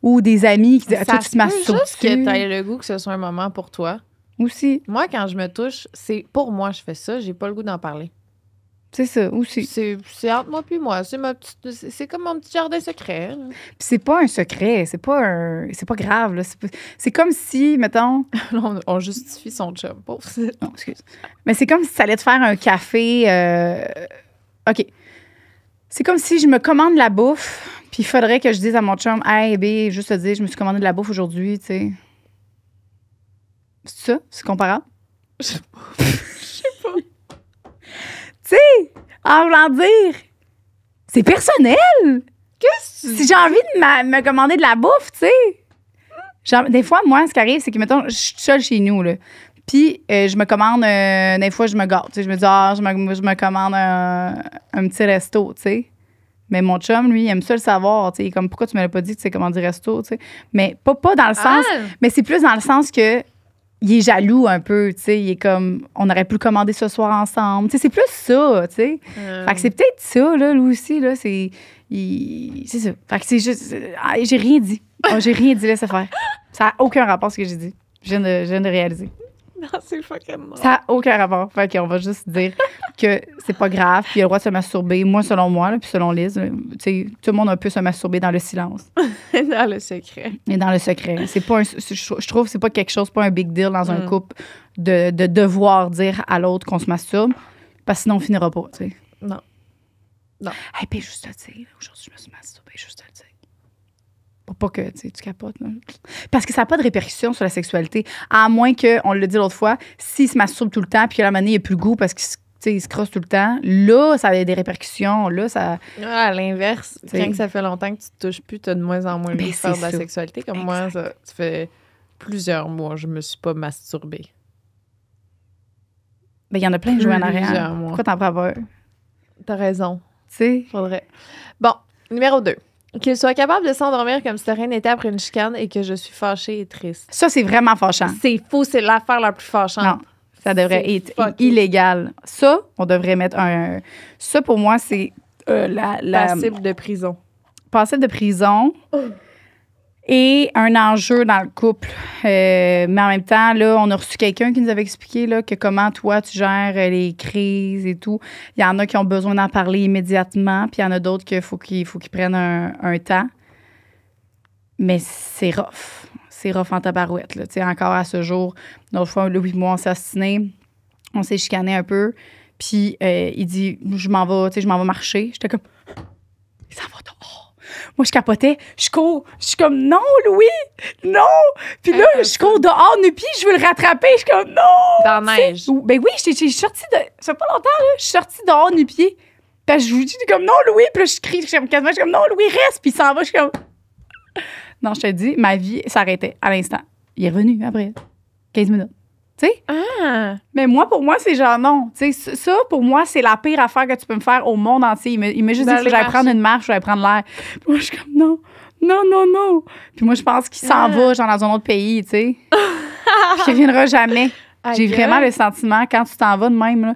Ou des amis qui disent « Toi, tu te masturbes juste que t'aies le goût que ce soit un moment pour toi. Aussi, Moi, quand je me touche, c'est pour moi je fais ça, j'ai pas le goût d'en parler. c'est ça, aussi. C'est entre moi puis moi, c'est comme mon petit jardin secret. là. Puis c'est pas un secret, c'est pas grave, là. C'est comme si, mettons... Là, on justifie son chum, pauvre. Non, excuse. Mais c'est comme si ça allait te faire un café... OK. C'est comme si je me commande de la bouffe, puis il faudrait que je dise à mon chum, « Hey, bé, juste te dire, je me suis commandé de la bouffe aujourd'hui, tu sais. » C'est ça? C'est comparable? Je sais pas. Tu sais, en voulant dire, c'est personnel. Qu'est-ce que Si j'ai envie de me commander de la bouffe, tu sais. Des fois, moi, ce qui arrive, c'est que, mettons, je suis seule chez nous, là. Puis, je me commande, des fois, je me gâte. Tu sais, je me dis, je me commande un petit resto, tu sais. Mais mon chum, lui, il aime ça le savoir, tu sais. Comme, pourquoi tu me l'as pas dit que tu sais commander resto, tu sais. Mais pas dans le sens... Mais c'est plus dans le sens que il est jaloux un peu, tu sais. Il est comme, on aurait pu le commander ce soir ensemble. Tu sais, c'est plus ça, tu sais. Fait que c'est peut-être ça, là, lui aussi, là. C'est ça. Fait que c'est juste... j'ai rien dit. J'ai rien dit, laisse faire. Ça n'a aucun rapport à ce que j'ai dit. Je viens de réaliser. Non, c'est fucking drôle. Ça n'a aucun rapport. Fait qu'on va juste dire que c'est pas grave, puis il a le droit de se masturber. Moi, selon moi, là, puis selon Liz, là, tu sais, tout le monde peut se masturber dans le silence Dans le secret. et dans le secret. C'est pas je trouve que c'est pas quelque chose, pas un big deal dans un couple de devoir dire à l'autre qu'on se masturbe, parce que sinon on finira pas, tu sais. Non. Hey, puis juste te dire, aujourd'hui, je me suis masturbée, juste te le dire. Pour pas que tu capotes. Là. Parce que ça n'a pas de répercussions sur la sexualité. À moins que, on l'a dit l'autre fois, s'il se masturbe tout le temps puis que la manée, il n'y a plus le goût parce qu'il se crosse tout le temps, là, ça a des répercussions. Là, ça. À l'inverse, T'sais. quand que ça fait longtemps que tu te touches plus, tu as de moins en moins le goût de Ben, faire de la c'est ça. sexualité. Comme moi, ça fait plusieurs mois, je me suis pas masturbée. Ben, il y en a plein de jouets en arrière. Plusieurs mois. Pourquoi t'en prends peur? T'as raison. Tu sais? Faudrait. Bon, numéro 2. Qu'il soit capable de s'endormir comme si de rien n'était après une chicane et que je suis fâchée et triste. Ça, c'est vraiment fâchant. C'est faux, c'est l'affaire la plus fâchante. Non, ça devrait C'est être fucké. illégal. Ça, on devrait mettre un. Ça, pour moi, c'est la Passible de prison. passible de prison et un enjeu dans le couple. Mais en même temps, là, on a reçu quelqu'un qui nous avait expliqué là, que comment toi, tu gères les crises et tout. Il y en a qui ont besoin d'en parler immédiatement, puis il y en a d'autres qu'il faut qu'ils prennent un temps. Mais c'est rough. C'est rough en tabarouette. Là. Tu sais, encore à ce jour, l'autre fois, Louis et moi, on s'est ostinés. On s'est chicané un peu. Puis il dit, je m'en vais marcher. J'étais comme, il s'en va dehors. Moi, je capotais. Je cours. Je suis comme, non, Louis, non. Puis là, je cours dehors, nu-pied, je veux le rattraper. Je suis comme, non. Dans la neige. Ben oui, je suis sortie de. Ça fait pas longtemps, là. Je suis sortie dehors, nu-pied. Puis je vous dis, comme, non, Louis. Puis là, je crie. Je suis comme, non, Louis, reste. Puis il s'en va. Je suis comme. Non, je te dis, ma vie s'arrêtait à l'instant. Il est revenu après 15 minutes. Tu sais? Ah! Mais moi, pour moi, c'est genre non. Tu sais, ça, pour moi, c'est la pire affaire que tu peux me faire au monde entier. Il m'a juste dit qu'il faut que j'aille prendre une marche, j'allais prendre l'air. Puis moi, je suis comme non, non, non, non. Puis moi, je pense qu'il s'en va, genre, dans un autre pays, tu sais. Puis qu'il reviendra jamais. J'ai vraiment le sentiment, quand tu t'en vas de même, là,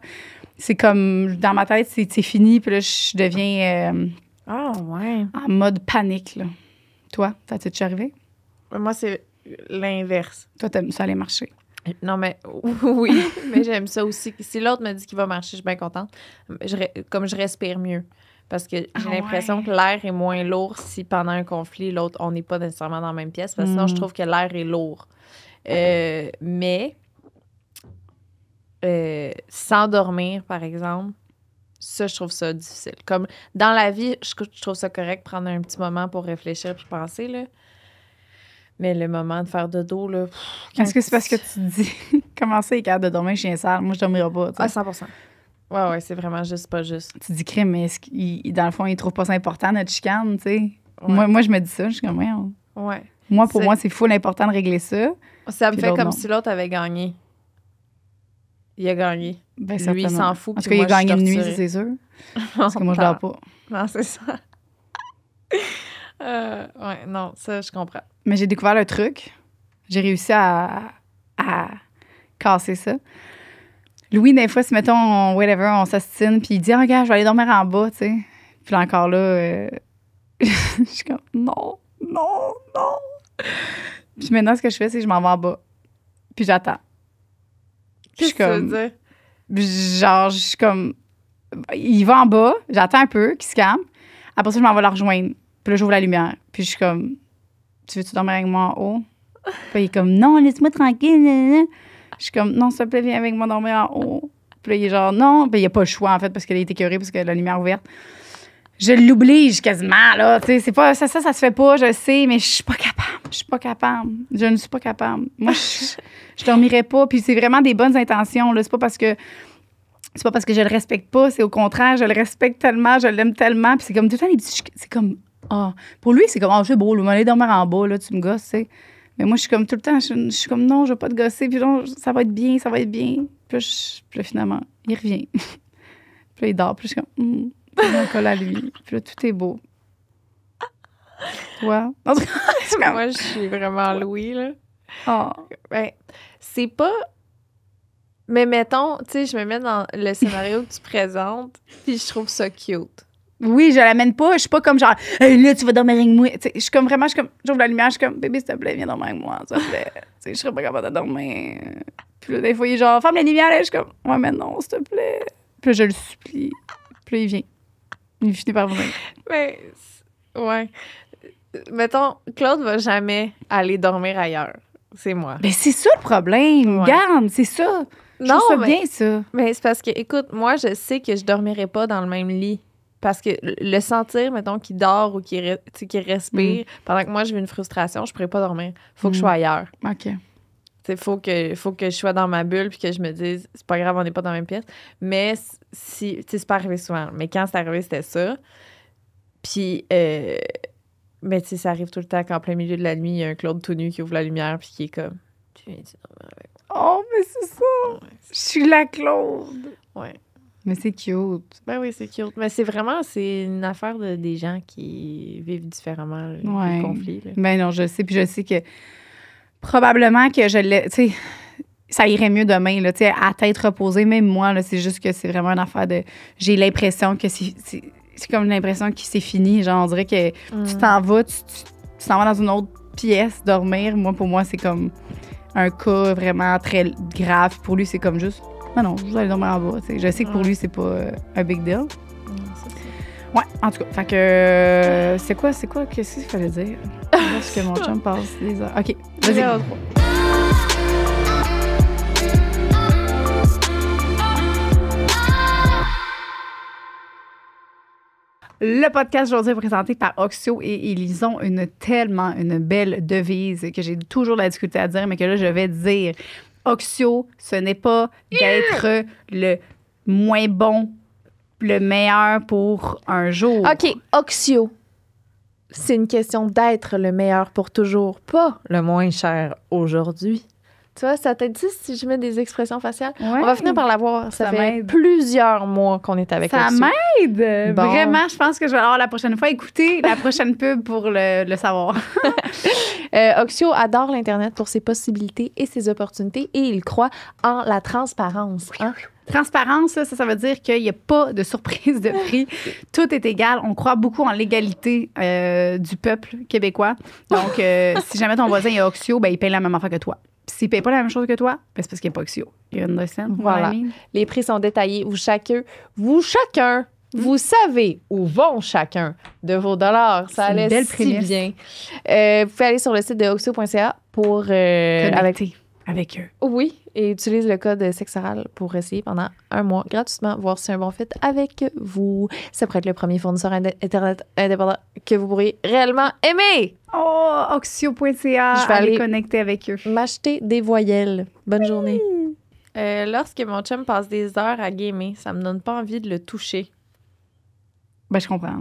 c'est comme, dans ma tête, c'est fini. Puis là, je deviens Ah, ouais. en mode panique, là. Toi, ça t'est-déjà arrivé? Moi, c'est l'inverse. Toi, t'aimes ça aller marcher. Non, mais oui, mais j'aime ça aussi. Si l'autre me dit qu'il va marcher, je suis bien contente. Comme je respire mieux. Parce que j'ai l'impression que l'air est moins lourd si pendant un conflit, l'autre, on n'est pas nécessairement dans la même pièce. Parce que sinon, je trouve que l'air est lourd. Mais s'endormir, par exemple, ça, je trouve ça difficile. Comme dans la vie, je trouve ça correct de prendre un petit moment pour réfléchir puis penser, là. Mais le moment de faire dodo, là... Est-ce que c'est parce que tu te dis comment ça, il est capable de dormir chien sale? Moi, je dormirai pas. Tu sais. Ah, 100%. Ouais, c'est vraiment juste pas juste. Tu te dis crime, mais dans le fond, il trouve pas ça important, notre chicane, tu sais. Ouais. Moi, je me dis ça, je suis comme, ouais. Ouais. Pour moi, c'est full important de régler ça. Ça me Puis fait l'autre, comme non. si l'autre avait gagné. Il a gagné. Ben, Lui, il s'en fout. En tout puis cas, il a moi, je gagné suis une nuit, ça, torturée. c'est sûr. Parce que moi, je dors pas. Non, c'est ça. Ouais, non, ça, je comprends. Mais j'ai découvert le truc. J'ai réussi à casser ça. Louis, des fois, si, mettons, whatever, on s'astine, puis il dit, ah, regarde, je vais aller dormir en bas, tu sais. Puis là, encore là, je suis comme, non, non, non. Puis maintenant, ce que je fais, c'est que je m'en vais en bas. Puis j'attends. Qu'est-ce que ça veut dire? Genre, je suis comme, il va en bas, j'attends un peu qu'il se calme. Après ça, je m'en vais le rejoindre. Puis là, j'ouvre la lumière. Puis je suis comme, tu veux-tu dormir avec moi en haut? Puis il est comme, non, laisse-moi tranquille. Nanana. Je suis comme, non, s'il te plaît, viens avec moi dormir en haut. Puis là, il est genre, non. Puis il n'y a pas le choix, en fait, parce qu'il a été écœuré, parce que la lumière est ouverte. Je l'oblige quasiment, là. Tu sais, c'est pas, ça se fait pas, je sais, mais je suis pas capable. Je suis pas capable. Je ne suis pas capable. Moi, je dormirais pas. Puis c'est vraiment des bonnes intentions, là. C'est pas parce que je le respecte pas, c'est au contraire, je le respecte tellement, je l'aime tellement. Puis c'est comme tout le temps des petits. C'est comme, ah. Pour lui, c'est comme, ah, c'est beau, là, aller dormir en bas, là, tu me gosses, tu sais. Mais moi, je suis comme tout le temps, je suis comme, non, je veux pas te gosser. Puis non, ça va être bien, ça va être bien. Puis là, finalement, il revient. Puis là, il dort. Puis je suis comme, puis on colle à lui. Puis là, tout est beau. Toi? En tout cas, Moi, je suis vraiment Louis, là. oh. Ben, c'est pas... Mais mettons, tu sais, je me mets dans le scénario que tu présentes, puis je trouve ça cute. Oui, je l'amène pas. Je suis pas comme genre, hey, là, tu vas dormir avec moi. T'sais, je suis comme vraiment, j'ouvre la lumière, je suis comme, bébé, s'il te plaît, viens dormir avec moi, s'il te plaît. Je serais pas capable de dormir. Puis là, des fois, il est genre, ferme la lumière, là. Je suis comme, ouais, mais non, s'il te plaît. Puis là, je le supplie. Puis là, il vient. Il finit par venir. Mais, ouais. Mettons, Claude va jamais aller dormir ailleurs. C'est moi. Mais c'est ça le problème. Ouais. Garde, c'est ça. Je trouve ça bien, ça. Mais c'est parce que, écoute, moi, je sais que je dormirai pas dans le même lit. Parce que le sentir, mettons, qu'il dort ou qu'il respire, pendant que moi, je vis une frustration, je pourrais pas dormir. Faut que je sois ailleurs. OK. Il faut que je sois dans ma bulle puis que je me dise, c'est pas grave, on n'est pas dans la même pièce. Mais c'est pas arrivé souvent. Mais quand c'est arrivé, c'était ça. Puis, mais tu sais, ça arrive tout le temps qu'en plein milieu de la nuit, il y a un Claude tout nu qui ouvre la lumière puis qui est comme, tu viens dormir avec Oh, mais c'est ça. moi. Ouais, Je suis la Claude. ouais. Mais c'est cute. Ben oui, c'est cute. Mais c'est une affaire des gens qui vivent différemment Ouais. les conflits. Là. Ben non, je sais. Puis je sais que probablement que je l'ai. Tu sais, ça irait mieux demain, là, tu sais, à tête reposée. Même moi, là, c'est juste que c'est vraiment une affaire de. J'ai l'impression que c'est comme l'impression que c'est fini. Genre, on dirait que tu t'en vas, tu t'en vas dans une autre pièce dormir. Moi, pour moi, c'est comme un cas vraiment très grave. Pour lui, c'est comme juste. Non, je vais aller dormir en bas. T'sais. Je sais que pour lui, c'est pas un big deal. Ouais, en tout cas. Fait que. C'est quoi? Qu'est-ce qu'il fallait dire? Parce que mon chum passe des heures. OK, vas-y. Le podcast aujourd'hui est présenté par Oxio et ils ont tellement une belle devise que j'ai toujours la difficulté à dire, mais que là, je vais dire. Oxio, ce n'est pas d'être le moins bon, le meilleur pour un jour. OK, Oxio. C'est une question d'être le meilleur pour toujours, pas le moins cher aujourd'hui. Tu vois, ça t'aide si je mets des expressions faciales? Ouais. On va finir par l'avoir. Ça fait m'aide. plusieurs mois qu'on est avec Ça Oxio. m'aide. Bon. Vraiment, je pense que je vais l'avoir la prochaine fois. Écoutez la prochaine pub pour le savoir. Oxio adore l'Internet pour ses possibilités et ses opportunités et il croit en la transparence. Hein? Transparence, là, ça veut dire qu'il n'y a pas de surprise de prix. Tout est égal. On croit beaucoup en l'égalité du peuple québécois. Donc, si jamais ton voisin est Oxio, ben, il paye la même affaire que toi. Puis s'il ne paye pas la même chose que toi, ben, c'est parce qu'il n'est pas Oxio. You understand? Voilà. Les prix sont détaillés. Vous chacun, vous savez où vont chacun de vos dollars. Ça C'est une allait belle si prémisse. bien. Vous pouvez aller sur le site de oxio.ca pour... avec eux. Oui, et utilise le code sexoral pour essayer pendant 1 mois gratuitement, voir si c'est un bon fit avec vous. Ça pourrait être le premier fournisseur Internet indépendant que vous pourriez réellement aimer. Oh, Oxio.ca. Je vais aller connecter avec eux. M'acheter des voyelles. Bonne journée. Lorsque mon chum passe des heures à gamer, ça me donne pas envie de le toucher. Ben, je comprends.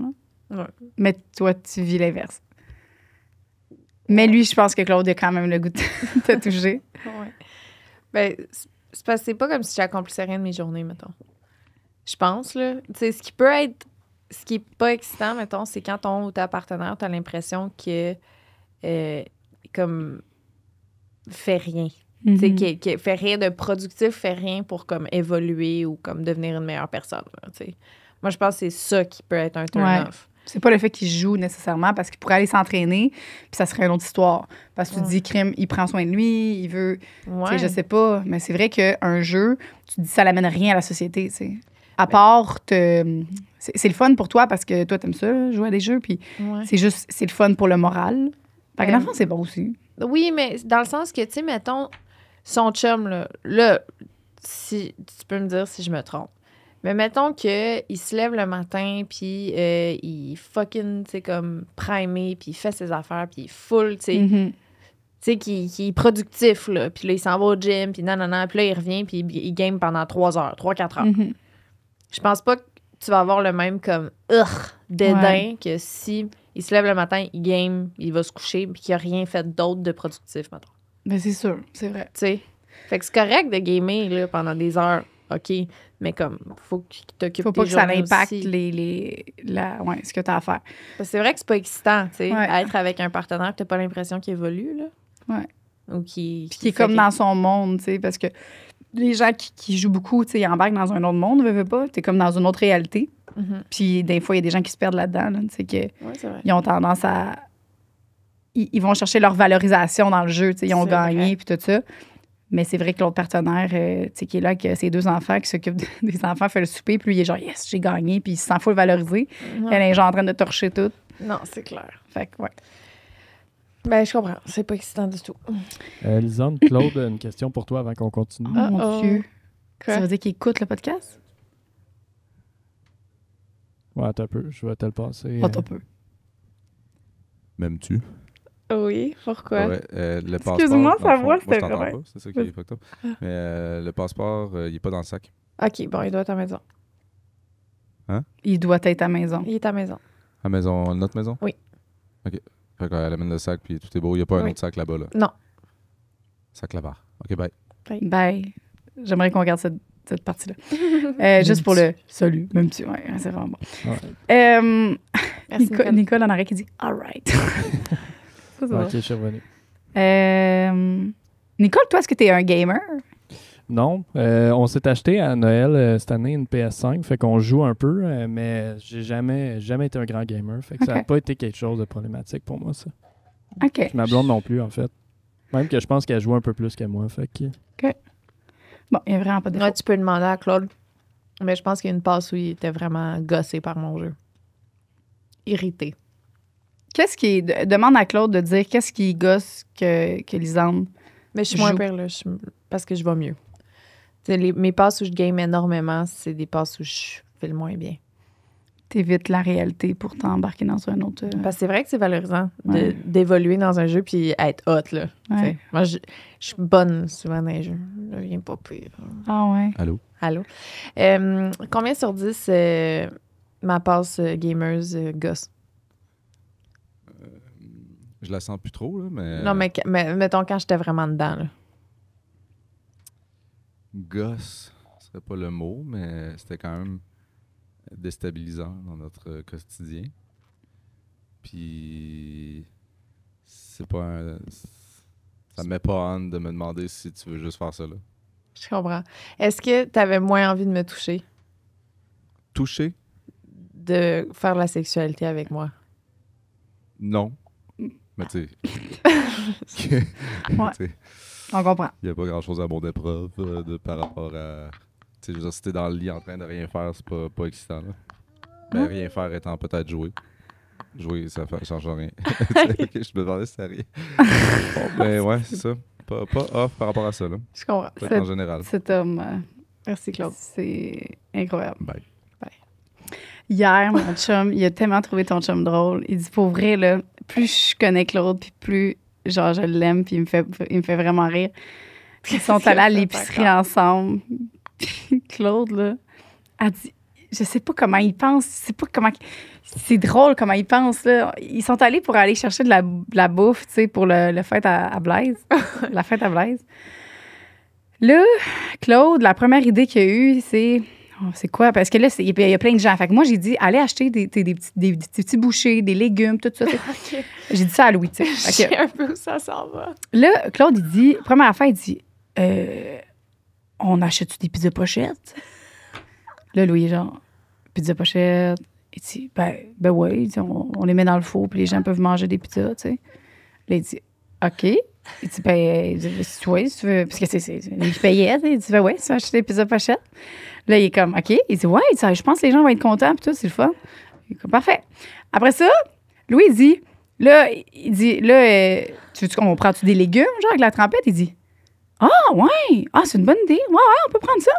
Là. Ouais. Mais toi, tu vis l'inverse. Mais lui, je pense que Claude a quand même le goût de te toucher. Ouais. Ben, c'est parce que c'est pas comme si j'accomplissais rien de mes journées, mettons. Je pense, là. Tu sais, ce qui est pas excitant, mettons, c'est quand ton ou ta partenaire, t'as l'impression que, comme, fait rien. Tu sais, qui fait rien de productif, fait rien pour, comme, évoluer ou, comme, devenir une meilleure personne, là, tu sais. Moi, je pense que c'est ça qui peut être un turn-off. C'est pas le fait qu'il joue nécessairement parce qu'il pourrait aller s'entraîner, puis ça serait une autre histoire. Parce que tu te dis, crime, il prend soin de lui, il veut. Ouais. Tu sais, je sais pas, mais c'est vrai qu'un jeu, tu te dis, ça l'amène rien à la société, tu sais. À part, c'est le fun pour toi parce que toi, t'aimes ça, là, jouer à des jeux, puis c'est juste, c'est le fun pour le moral. Fait que l'enfant, c'est bon aussi. Oui, mais dans le sens que, tu sais, mettons, son chum, là, si tu peux me dire si je me trompe. Mais mettons qu'il se lève le matin, puis il fucking, tu sais, comme primé, puis il fait ses affaires, puis il est full, tu sais. Mm-hmm. Tu sais, qui est productif, là. Puis là, il s'en va au gym, puis nanana. Puis là, il revient, puis il game pendant 3 heures, 3-4 heures. Mm-hmm. Je pense pas que tu vas avoir le même, comme, dédain que si il se lève le matin, il game, il va se coucher, puis qu'il a rien fait d'autre de productif, mettons. Ben, c'est sûr, c'est vrai. Tu sais. Fait que c'est correct de gamer, là, pendant des heures. OK, mais comme, faut que tu t'occupes Faut pas tes que ça journées impacte aussi. ce que tu as à faire. Parce que c'est vrai que c'est pas excitant, tu sais, Ouais. être avec un partenaire que t'as pas l'impression qu'il évolue, là. Ouais. Ou qui Puis qui est fait comme dans son monde, tu sais, parce que les gens qui jouent beaucoup, tu sais, ils embarquent dans un autre monde, veux pas. T'es comme dans une autre réalité. Puis des fois, il y a des gens qui se perdent là-dedans, là, tu sais, qu'ils ont tendance à... Ils vont chercher leur valorisation dans le jeu, tu sais, ils ont gagné, puis tout ça. Mais c'est vrai que l'autre partenaire, tu sais, qui est là, avec ses 2 enfants, qui s'occupe des enfants, fait le souper, puis lui, il est genre, yes, j'ai gagné, puis il se sent full valorisé. Elle est genre en train de torcher tout. Non, c'est clair. Fait que, ouais. Ben, je comprends. C'est pas excitant du tout. Lisande, Claude, une question pour toi avant qu'on continue. Oh mon Dieu. Quoi? Ça veut dire qu'il écoute le podcast? Ouais, attends un peu, je vais te le passer. Attends un peu. M'aimes-tu? Oui, pourquoi? Ouais, le passeport. Excuse-moi, sa voix, je c'était t'entends vraiment... pas, c'est ça qui est fucked up. Mais le passeport, il est pas dans le sac. OK, bon, il doit être à la maison. Il doit être à la maison. Il est à la maison. À maison, notre maison? Oui. OK. Fait qu'elle amène le sac, puis tout est beau. Il n'y a pas un Oui. autre sac là-bas, là? Non. Sac là-bas. OK, bye. Bye. J'aimerais qu'on regarde cette partie-là. Juste pour le salut, même si, ouais, c'est vraiment bon. Ouais. Merci, Nicole en arrêt qui dit all right. Ça, c'est Ok, bon. je suis revenu. Nicole, toi, est-ce que tu es un gamer? Non, on s'est acheté à Noël cette année une PS5, fait qu'on joue un peu, mais j'ai jamais été un grand gamer, fait que ça n'a Ok. pas été quelque chose de problématique pour moi, ça. OK. Puis ma blonde non plus, en fait. Même que je pense qu'elle joue un peu plus que moi, fait que... Bon, il n'y a vraiment pas de Ouais, tu peux demander à Claude. Mais je pense qu'il y a une passe où il était vraiment gossé par mon jeu. Irrité. Qu'est-ce qui demande à Claude de dire qu'est-ce qui gosse que Lisande. Mais je suis moins Joue. pire, là. Parce que je vais mieux. Mes passes où je game énormément, c'est des passes où je fais le moins bien. T'évites la réalité pour t'embarquer dans un autre. Parce que c'est vrai que c'est valorisant Ouais. d'évoluer dans un jeu puis être hot, là. Ouais. T'sais. Moi, je suis bonne souvent dans les jeux. Je viens pas pire. Ah ouais. Allô? Allô? Combien sur 10 ma passe gamers gosse? Je la sens plus trop, là, mais... Non, mais mettons quand j'étais vraiment dedans, là. Gosse, ce serait pas le mot, mais c'était quand même déstabilisant dans notre quotidien. Puis... c'est pas un... Ça me met pas en de me demander si tu veux juste faire ça, là. Je comprends. Est-ce que tu avais moins envie de me toucher? Toucher? De faire la sexualité avec moi? Non. Mais tu sais... Ouais. tu sais, On comprend. il n'y a pas grand-chose à mon épreuve par rapport à... Tu sais, je veux dire, si t'es dans le lit en train de rien faire, c'est pas excitant, là. Ben, rien faire étant peut-être jouer. Jouer, ça change rien. Ok, je me demandais si c'était rien. Bon, ben ouais, c'est ça. Pas off par rapport à ça, là. Je comprends. En général. Cet homme, Merci, Claude. c'est incroyable. Bye. Hier, mon chum, il a tellement trouvé ton chum drôle. Il dit, pour vrai, là, plus je connais Claude, puis plus, genre, je l'aime, puis il me fait vraiment rire. Ils sont allés à l'épicerie ensemble. Puis Claude, là, a dit, je sais pas comment il pense, c'est drôle comment il pense, là. Ils sont allés pour aller chercher de la bouffe, tu sais, pour le fête à Blaise. La fête à Blaise. Là, Claude, la première idée qu'il a eue, c'est... Oh, c'est quoi? Parce que là, il y a plein de gens. Fait que moi, j'ai dit, allez acheter des petits bouchées, des légumes, tout ça. OK. J'ai dit ça à Louis, tu sais. Je Fait que sais un peu où ça s'en va. là, Claude, il dit, première affaire, il dit, on achète-tu des pizzas pochettes? Là, Louis, genre, pizza pochette. Il dit, ben ouais, il dit, on les met dans le four, puis les gens peuvent manger des pizzas, tu sais. Là, il dit, OK. Il dit, ben, si tu veux, parce que c'est lui qui payait, il dit, ben ouais, tu veux acheter des pizzas pochettes. Là, il est comme, OK. Il dit, ouais, je pense que les gens vont être contents, puis tout, c'est le fun. Il est comme, parfait. Après ça, Louis, il dit, on prend-tu des légumes, genre, avec la trempette? Il dit, ah, ouais, c'est une bonne idée. Ouais, on peut prendre ça.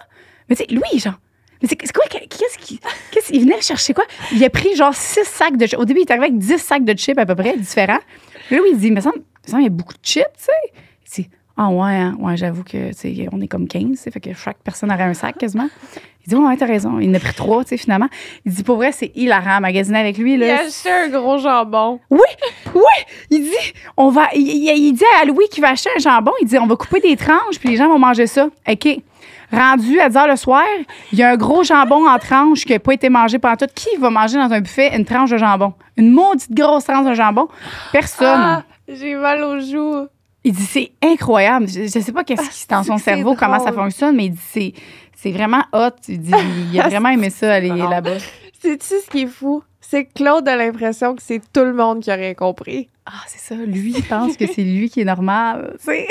Mais tu sais, Louis, genre, mais c'est quoi, qu'est-ce qu'il venait chercher quoi? Il a pris genre 6 sacs de chips. Au début, il est arrivé avec 10 sacs de chips à peu près, différents. Là, Louis, il dit, mais ça me semble, il y a beaucoup de chips, tu sais. Il dit, ah ouais, hein, ouais, j'avoue que, tu sais, on est comme 15, fait que chaque personne aurait un sac quasiment. Il dit, ouais, t'as raison. Il en a pris 3, tu sais, finalement. Il dit, pour vrai, c'est hilarant, magasiner avec lui, là. Il a acheté un gros jambon. Oui, il dit, il dit à Louis qu'il va acheter un jambon, il dit, on va couper des tranches, puis les gens vont manger ça. OK. Rendu à 10h le soir, il y a un gros jambon en tranche qui n'a pas été mangé pendant tout. Qui va manger dans un buffet une tranche de jambon? Une maudite grosse tranche de jambon? Personne. Ah, j'ai mal aux joues. Il dit, c'est incroyable. Je sais pas qu'est-ce qui est dans son c'est cerveau, comment ça drôle. fonctionne, mais il dit, c'est vraiment hot. Il dit, il a vraiment aimé ça, aller drôle. là-bas. C'est-tu ce qui est fou? C'est que Claude a l'impression que c'est tout le monde qui a rien compris. Ah, c'est ça. Lui, il pense que c'est lui qui est normal. C'est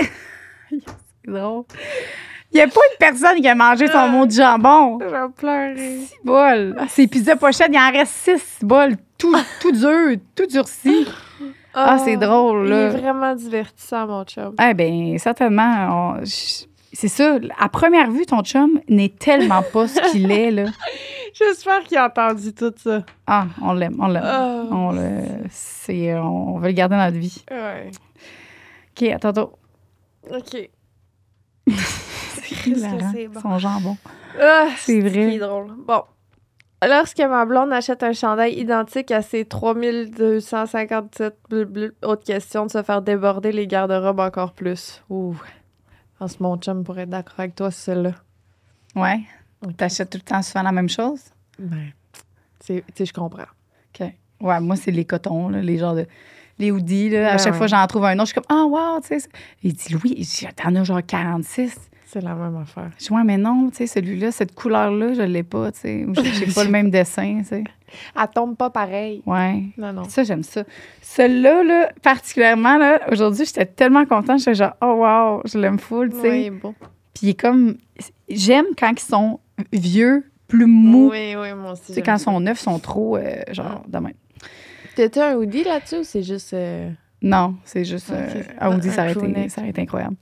drôle. Il n'y a pas une personne qui a mangé son mot de jambon. Je vais pleurer. 6 bols. Ces pizzas pochettes, il en reste 6 bols. Tout dur, tout durci. Ah, c'est drôle, là. Il est vraiment divertissant, mon chum. Eh bien, certainement. C'est ça. À première vue, ton chum n'est tellement pas ce qu'il est, là. J'espère qu'il a entendu tout ça. Ah, on l'aime, on l'aime. Oh. On veut le garder dans notre vie. Ouais. OK, à tantôt. OK. C'est hilarant, c'est bon. son jambon. Ah, C'est vrai. C'est drôle. Bon. Lorsque ma blonde achète un chandail identique à ses 3257 autres questions de se faire déborder les garde-robes encore plus. Ouh. Je pense que mon chum pourrait être d'accord avec toi, c'est celle-là. Ouais. T'achètes tout le temps souvent la même chose? Ben, tu sais, je comprends. OK. Ouais, moi, c'est les cotons, là, les genres de... Les hoodies, là. À Ben chaque ouais. fois, j'en trouve un autre. Je suis comme, ah, wow, tu sais. Il dit, oui, t'en as genre 46. C'est la même affaire. Je dis, ouais, mais non, tu sais, celui-là, cette couleur-là, je l'ai pas, tu sais. Ou j'ai pas le même dessin, tu sais. Elle tombe pas pareil. Ouais. Non, non. Ça, j'aime ça. Celui-là, là, particulièrement, là, aujourd'hui, j'étais tellement contente. J'étais genre, oh, wow, je l'aime full, tu sais. Oui, bon. Puis il est comme... J'aime quand ils sont vieux, plus mous. Oui, moi aussi. Tu sais, quand ils sont neufs, ils sont trop, genre, de même. T'as-tu un hoodie là-dessus ou c'est juste... Non, c'est juste... Ok. Audi, Un ça aurait crewneck. été incroyable.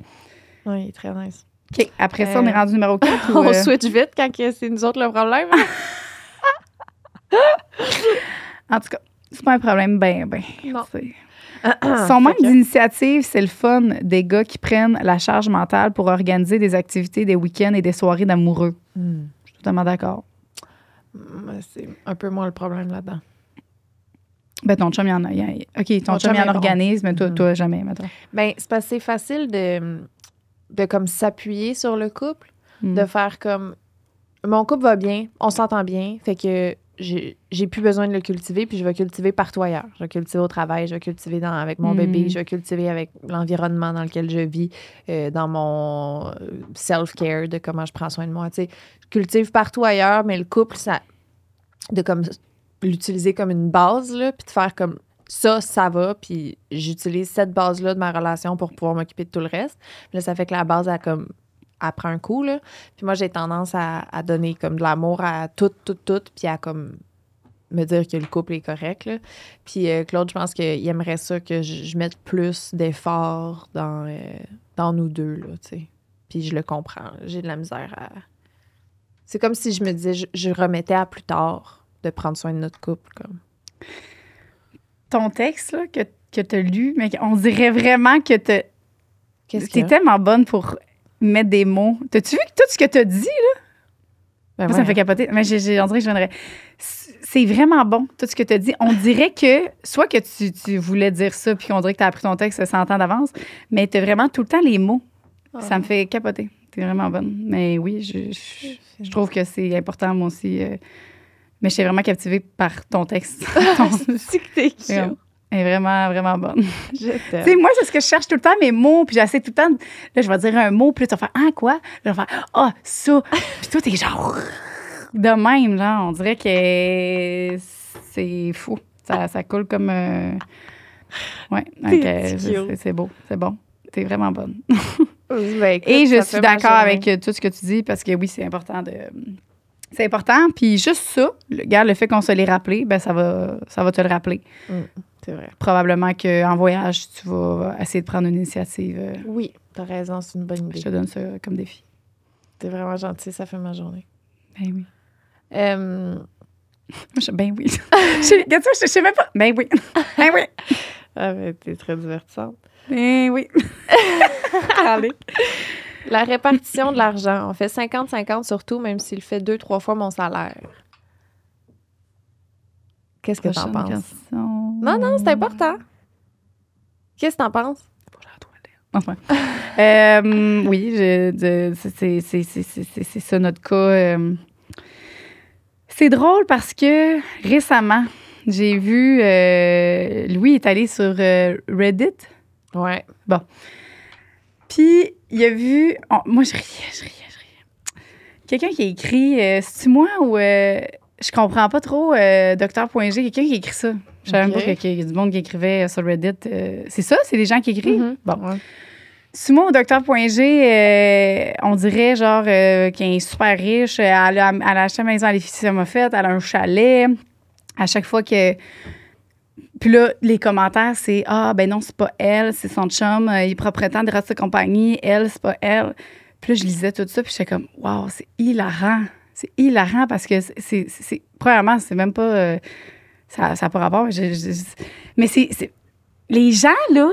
Oui, il est très nice. OK, après ça, on est rendu numéro 4 ou... On switch vite quand c'est nous autres le problème. En tout cas, c'est pas un problème ben. Non. C'est- Son manque Fait que- d'initiative, c'est le fun des gars qui prennent la charge mentale pour organiser des activités, des week-ends et des soirées d'amoureux. Hmm. Je suis totalement d'accord. C'est un peu moi le problème là-dedans. Ben, ton chum, il y en a. OK, ton Mon chum, il chum en est bon. organise, mais toi, Mhm. toi jamais, mettons. Ben, c'est parce que c'est facile de comme s'appuyer sur le couple, Mm. de faire comme mon couple va bien, on s'entend bien, fait que j'ai plus besoin de le cultiver, puis je vais cultiver partout ailleurs. Je vais cultiver au travail, je vais cultiver avec mon bébé, je vais cultiver avec l'environnement dans lequel je vis, dans mon self-care, de comment je prends soin de moi. Tu sais, je cultive partout ailleurs, mais le couple, ça, de comme l'utiliser comme une base, là, puis de faire comme ça va, puis j'utilise cette base-là de ma relation pour pouvoir m'occuper de tout le reste. Puis là, ça fait que la base, elle prend un coup, là. Puis moi, j'ai tendance à donner comme de l'amour à tout, puis à comme me dire que le couple est correct, là. Puis Claude, je pense qu'il aimerait ça que je mette plus d'efforts dans nous deux, là, tu sais. Puis je le comprends. J'ai de la misère à... C'est comme si je me disais, je remettais à plus tard de prendre soin de notre couple, comme. Ton texte, là, que tu as lu, mais on dirait vraiment que Qu'est-ce t'es qu'il y a? tellement bonne pour mettre des mots. T'as-tu vu que tout ce que tu as dit, là? Ben Moi, ça me fait ouais. capoter. Mais on dirait que je viendrais. C'est vraiment bon, tout ce que tu as dit. On dirait que, soit que tu voulais dire ça, puis qu'on dirait que tu as appris ton texte 100 ans d'avance, mais tu as vraiment tout le temps les mots. Ça me fait capoter. Tu es vraiment bonne. Mais oui, je trouve que c'est important, moi aussi. Mais je suis vraiment captivée par ton texte. C'est que t'es cute. Elle est vraiment, vraiment bonne. Je Tu sais, t'aime. moi, c'est ce que je cherche tout le temps, mes mots, puis j'essaie tout le temps. Là, je vais dire un mot, puis là, tu vas faire ah, quoi? Là, je vais faire ah, ça. Puis toi, t'es genre de même, genre. On dirait que c'est fou. Ça coule comme. Ouais, c'est beau. C'est bon. T'es vraiment bonne. Ben, écoute, Et je ça suis fait ma d'accord journée. avec tout ce que tu dis, parce que oui, c'est important de. C'est important. Puis juste ça, regarde, le fait qu'on se l'ait rappelé, ben ça va te le rappeler. C'est vrai. Probablement qu'en voyage, tu vas essayer de prendre une initiative. Oui, t'as raison, c'est une bonne Je idée. te donne ça comme défi. T'es vraiment gentil, ça fait ma journée. Ben oui. Ben oui. Je sais même pas. Ben oui. Ben oui. T'es très divertissante. Ben oui. Allez. La répartition de l'argent. On fait 50-50 sur tout, même s'il fait 2-3 fois mon salaire. Qu'est-ce que t'en Prochaine penses? question. Non, c'est important. Qu'est-ce que t'en penses? Enfin. Oui, c'est ça notre cas. C'est drôle parce que récemment, j'ai vu Louis est allé sur Reddit. Ouais. Puis, il a vu... moi, je riais. Quelqu'un qui a écrit... c'est-tu moi ou... je comprends pas trop Docteur.g. Quelqu'un qui a écrit ça. Je savais même pas qu'il y a du monde qui écrivait sur Reddit. C'est ça? C'est des gens qui écrivent? Bon. Ouais. C'est moi au Docteur.g, on dirait genre qu'elle est super riche. Elle a acheté une maison à l'Efficie Moffett, elle a un chalet. À chaque fois que... Puis là, les commentaires, c'est « Ah, ben non, c'est pas elle, c'est son chum. Il est propriétaire de sa compagnie. Elle, c'est pas elle. » Puis là, je lisais tout ça, puis j'étais comme « Wow, c'est hilarant. » C'est hilarant parce que c'est premièrement, c'est même pas... ça n'a pas rapport. Mais c'est... Les gens, là,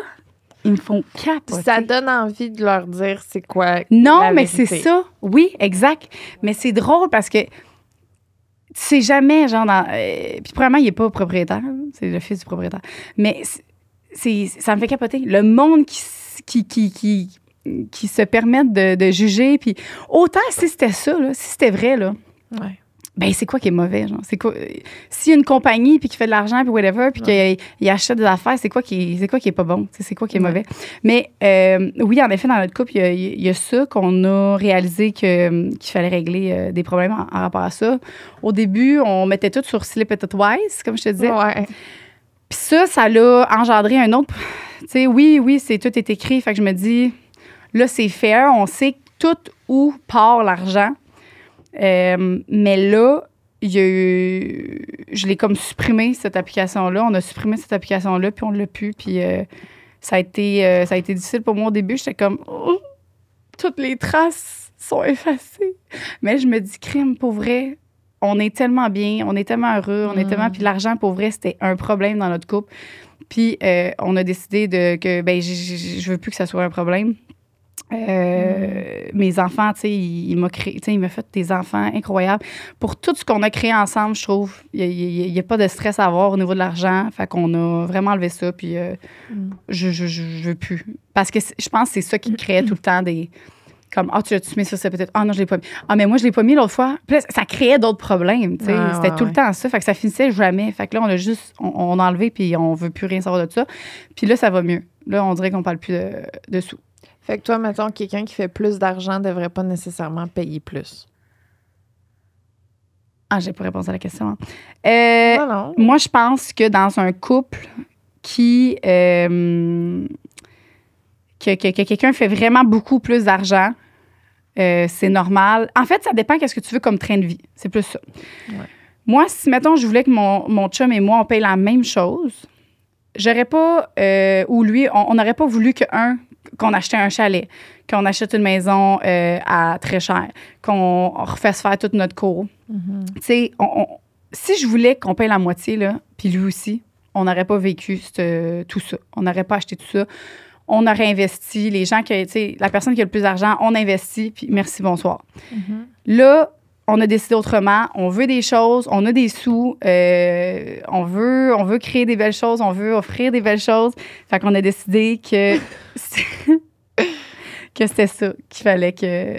ils me font capoter. Ça donne envie de leur dire c'est quoi Non, la mais vérité. c'est ça. Oui, exact. Mais c'est drôle parce que tu sais jamais, genre, puis premièrement, il n'est pas propriétaire. C'est le fils du propriétaire. Mais ça me fait capoter. Le monde qui se permettent de juger. Puis autant si c'était ça, là, si c'était vrai, là, Ouais. ben c'est quoi qui est mauvais, genre? C'est quoi? S'il y a une compagnie, puis qui fait de l'argent, puis whatever, puis qu'il achète des affaires, c'est quoi qui est pas bon? C'est quoi qui est mauvais? Mais oui, en effet, dans notre couple, il y a ça qu'on a réalisé qu'il fallait régler des problèmes en rapport à ça. Au début, on mettait tout sur Slip It Wise, comme je te disais. Ouais. Puis ça l'a engendré un autre... Tu sais, oui, tout est écrit. Fait que je me dis, là, c'est fair. On sait tout où part l'argent. Mais là, je l'ai comme supprimé, cette application-là. On a supprimé cette application-là, puis on l'a pu. Puis ça a été difficile pour moi au début. J'étais comme, oh, toutes les traces sont effacées. Mais je me dis, crime, pour vrai, on est tellement bien, on est tellement heureux, on est tellement... Puis l'argent, pour vrai, c'était un problème dans notre couple. Puis on a décidé que, ben, je veux plus que ça soit un problème. Mes enfants, tu sais, il m'a créé, tu sais, il m'a fait des enfants incroyables. Pour tout ce qu'on a créé ensemble, je trouve, il n'y a pas de stress à avoir au niveau de l'argent. Fait qu'on a vraiment enlevé ça, puis je veux plus. Parce que je pense que c'est ça qui créait tout le temps des... Comme, tu l'as-tu mis ça, c'est peut-être... Ah non, je l'ai pas mis. Ah, mais moi, je l'ai pas mis l'autre fois. Puis là, ça créait d'autres problèmes, tu sais. C'était tout le temps ça. Fait que ça finissait jamais. Fait que là, on a juste... On a enlevé, puis on veut plus rien savoir de ça. Puis là, ça va mieux. Là, on dirait qu'on parle plus de sous. Fait que toi, mettons, quelqu'un qui fait plus d'argent ne devrait pas nécessairement payer plus. Ah, j'ai pas répondu à la question. Non. Moi, je pense que dans un couple que quelqu'un fait vraiment beaucoup plus d'argent, c'est normal. En fait, ça dépend qu'est-ce que tu veux comme train de vie. C'est plus ça. Ouais. Moi, si, mettons, je voulais que mon chum et moi, on paye la même chose, j'aurais pas... ou lui, on n'aurait pas voulu qu'on achetait un chalet, qu'on achète une maison à très cher, qu'on refasse faire toute notre cour. Mm-hmm. Tu sais, si je voulais qu'on paye la moitié, là, puis lui aussi, on n'aurait pas vécu tout ça. On n'aurait pas acheté tout ça. On aurait investi. Les gens qui, tu sais, la personne qui a le plus d'argent, on investit, puis merci, bonsoir. Mm-hmm. Là, on a décidé autrement. On veut des choses, on a des sous, on veut créer des belles choses, on veut offrir des belles choses. Fait qu'on a décidé que c'était ça qu'il fallait que...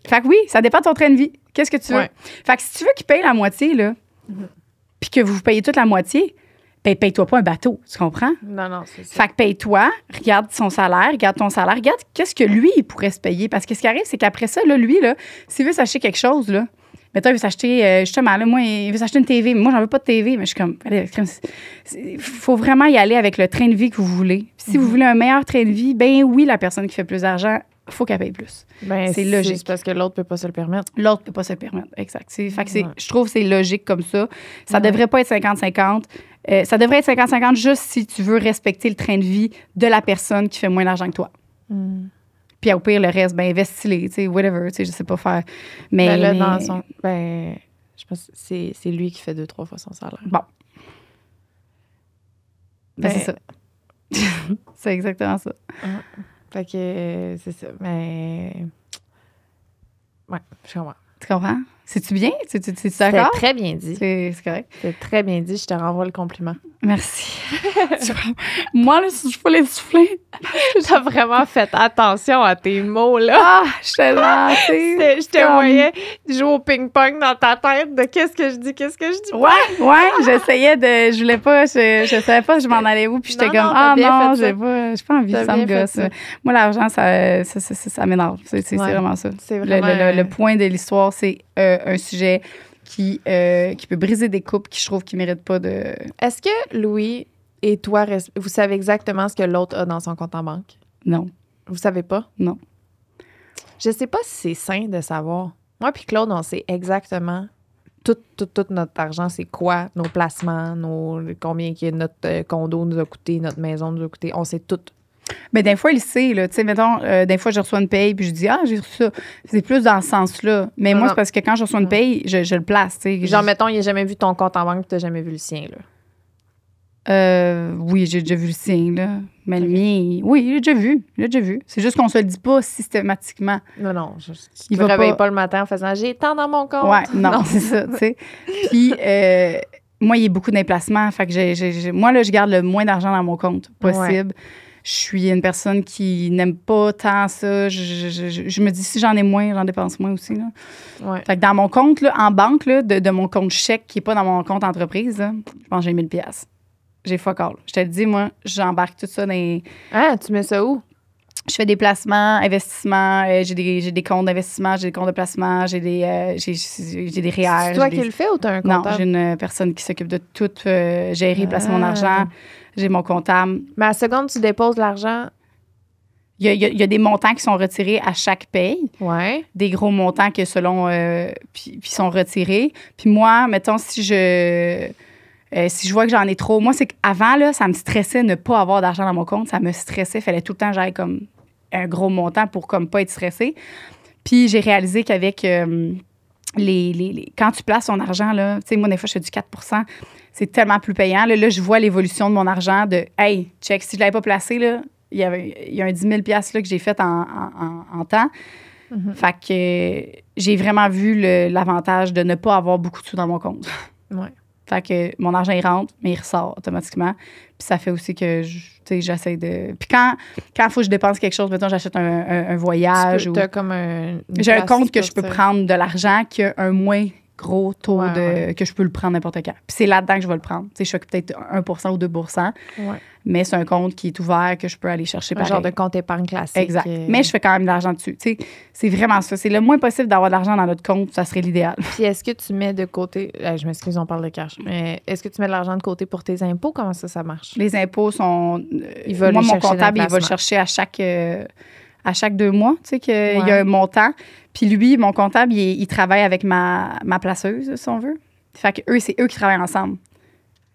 Fait que oui, ça dépend de ton train de vie. Qu'est-ce que tu veux? Ouais. Fait que si tu veux qu'il paye la moitié, là, puis que vous payez toute la moitié, ben paye-toi pas un bateau, tu comprends? Non, c'est ça. Fait que paye-toi, regarde son salaire, regarde ton salaire, regarde qu'est-ce que lui, il pourrait se payer. Parce que ce qui arrive, c'est qu'après ça, là, lui, là, s'il veut s'acheter quelque chose, là, mettons, il veut s'acheter, justement, là, moi, il veut s'acheter une TV. Mais moi, j'en veux pas de TV. Mais je suis comme, il faut vraiment y aller avec le train de vie que vous voulez. Si vous voulez un meilleur train de vie, ben oui, la personne qui fait plus d'argent, il faut qu'elle paye plus. Ben, c'est logique. C'est parce que l'autre peut pas se le permettre. L'autre peut pas se le permettre. Exact. Fait que je trouve que c'est logique comme ça. Ça devrait pas être 50-50. Ça devrait être 50-50 juste si tu veux respecter le train de vie de la personne qui fait moins d'argent que toi. Puis au pire, le reste, ben investis-les, tu sais, whatever, tu sais, je sais pas faire. Mais là, dans son... Ben, je pense que c'est lui qui fait 2-3 fois son salaire. Bon. Ben, c'est ça. C'est exactement ça. Fait que c'est ça. Mais... Ouais, je comprends. Tu comprends? C'est-tu bien? C'est-tu C'était d'accord? très bien dit. C'est correct. C'est très bien dit. Je te renvoie le compliment. Merci. Moi, là, si je peux les souffler. T'as vraiment fait attention à tes mots, là. Ah, je te lancée. Je te voyais jouer au ping-pong dans ta tête de qu'est-ce que je dis pas. Ouais, j'essayais de. Je voulais pas, je savais pas je m'en allais où, puis j'étais Non, comme, non, t'as bien fait j'ai pas envie, T'as ça me bien fait gosse. ça. Moi, l'argent, ça m'énerve. C'est Ouais. vraiment ça. C'est vraiment... Le point de l'histoire, c'est un sujet qui peut briser des couples qui, je trouve, qui méritent pas de. Est-ce que Louis et toi, vous savez exactement ce que l'autre a dans son compte en banque? Non. Vous savez pas? Non. Je sais pas si c'est sain de savoir. Moi puis Claude, on sait exactement tout notre argent, c'est quoi, nos placements, combien que notre condo nous a coûté, notre maison nous a coûté. On sait tout. Mais des fois, il sait, là. Tu sais, mettons, des fois, je reçois une paye, puis je dis, j'ai reçu ça. C'est plus dans ce sens-là. Mais Non, moi, non. c'est parce que quand je reçois une paye, je le place, tu sais. Genre, mettons, il a jamais vu ton compte en banque, t'as jamais vu le sien, là. Oui, j'ai déjà vu le sien, là. Mais le mien, oui, j'ai déjà vu. C'est juste qu'on se le dit pas systématiquement. Non, Il tu me va réveilles pas- pas le matin en faisant « j'ai tant dans mon compte ». Ouais, non, c'est ça, tu sais. Puis, moi, il y a beaucoup d'implacements. Fait que moi, là, je garde le moins d'argent dans mon compte possible. Je suis une personne qui n'aime pas tant ça. Je me dis, si j'en ai moins, j'en dépense moins aussi, là. Ouais. Fait que dans mon compte, là, en banque, là, de mon compte chèque, qui n'est pas dans mon compte entreprise, là, je pense que j'ai 1000$. J'ai fuck all. Je te le dis, moi, j'embarque tout ça dans les... Ah, tu mets ça où? Je fais des placements, investissements, j'ai des comptes d'investissement, j'ai des comptes de placement, j'ai des REER. C'est toi qui le fais ou t'as un Non, comptable? j'ai une personne qui s'occupe de tout gérer, placer mon argent. J'ai mon comptable. Mais à la seconde, tu déposes l'argent. Il y a des montants qui sont retirés à chaque paye, Ouais. des gros montants que selon... puis sont retirés. Puis moi, mettons, si je vois que j'en ai trop... Moi, c'est qu'avant, là, ça me stressait ne pas avoir d'argent dans mon compte. Ça me stressait. Il fallait tout le temps que j'aille comme un gros montant pour comme pas être stressée. Puis j'ai réalisé qu'avec... quand tu places ton argent, là, tu sais, moi, des fois, je fais du 4 %. C'est tellement plus payant. Là, je vois l'évolution de mon argent de « Hey, check, si je ne l'avais pas placé, là, il y a un 10 000 $ là, que j'ai fait en temps. Mhm. Fait que j'ai vraiment vu l'avantage de ne pas avoir beaucoup de sous dans mon compte. Ouais. Fait que mon argent, il rentre, mais il ressort automatiquement. Puis ça fait aussi que, j'essaie de... Puis quand il faut que je dépense quelque chose, mettons, j'achète un voyage ou... T'as comme un... J'ai un compte que pour je peux ça. prendre de l'argent qui a un moins gros taux Ouais. que je peux le prendre n'importe quand. Puis c'est là-dedans que je vais le prendre. Tu sais, je fais peut-être 1 ou 2 %, Ouais. mais c'est un compte qui est ouvert que je peux aller chercher Un pareil. genre de compte épargne classique. Exact. Mais je fais quand même de l'argent dessus. Tu sais, c'est vraiment ça. C'est le moins possible d'avoir de l'argent dans notre compte. Ça serait l'idéal. Puis est-ce que tu mets de côté... je m'excuse, on parle de cash. Mais est-ce que tu mets de l'argent de côté pour tes impôts? Comment ça marche? Les impôts sont... Il va moi, les mon chercher comptable, il va le d'emplacement. chercher à chaque 2 mois. Tu sais, qu'il y a Ouais. un montant. Puis lui, mon comptable, il travaille avec ma placeuse, si on veut. Fait que c'est eux qui travaillent ensemble.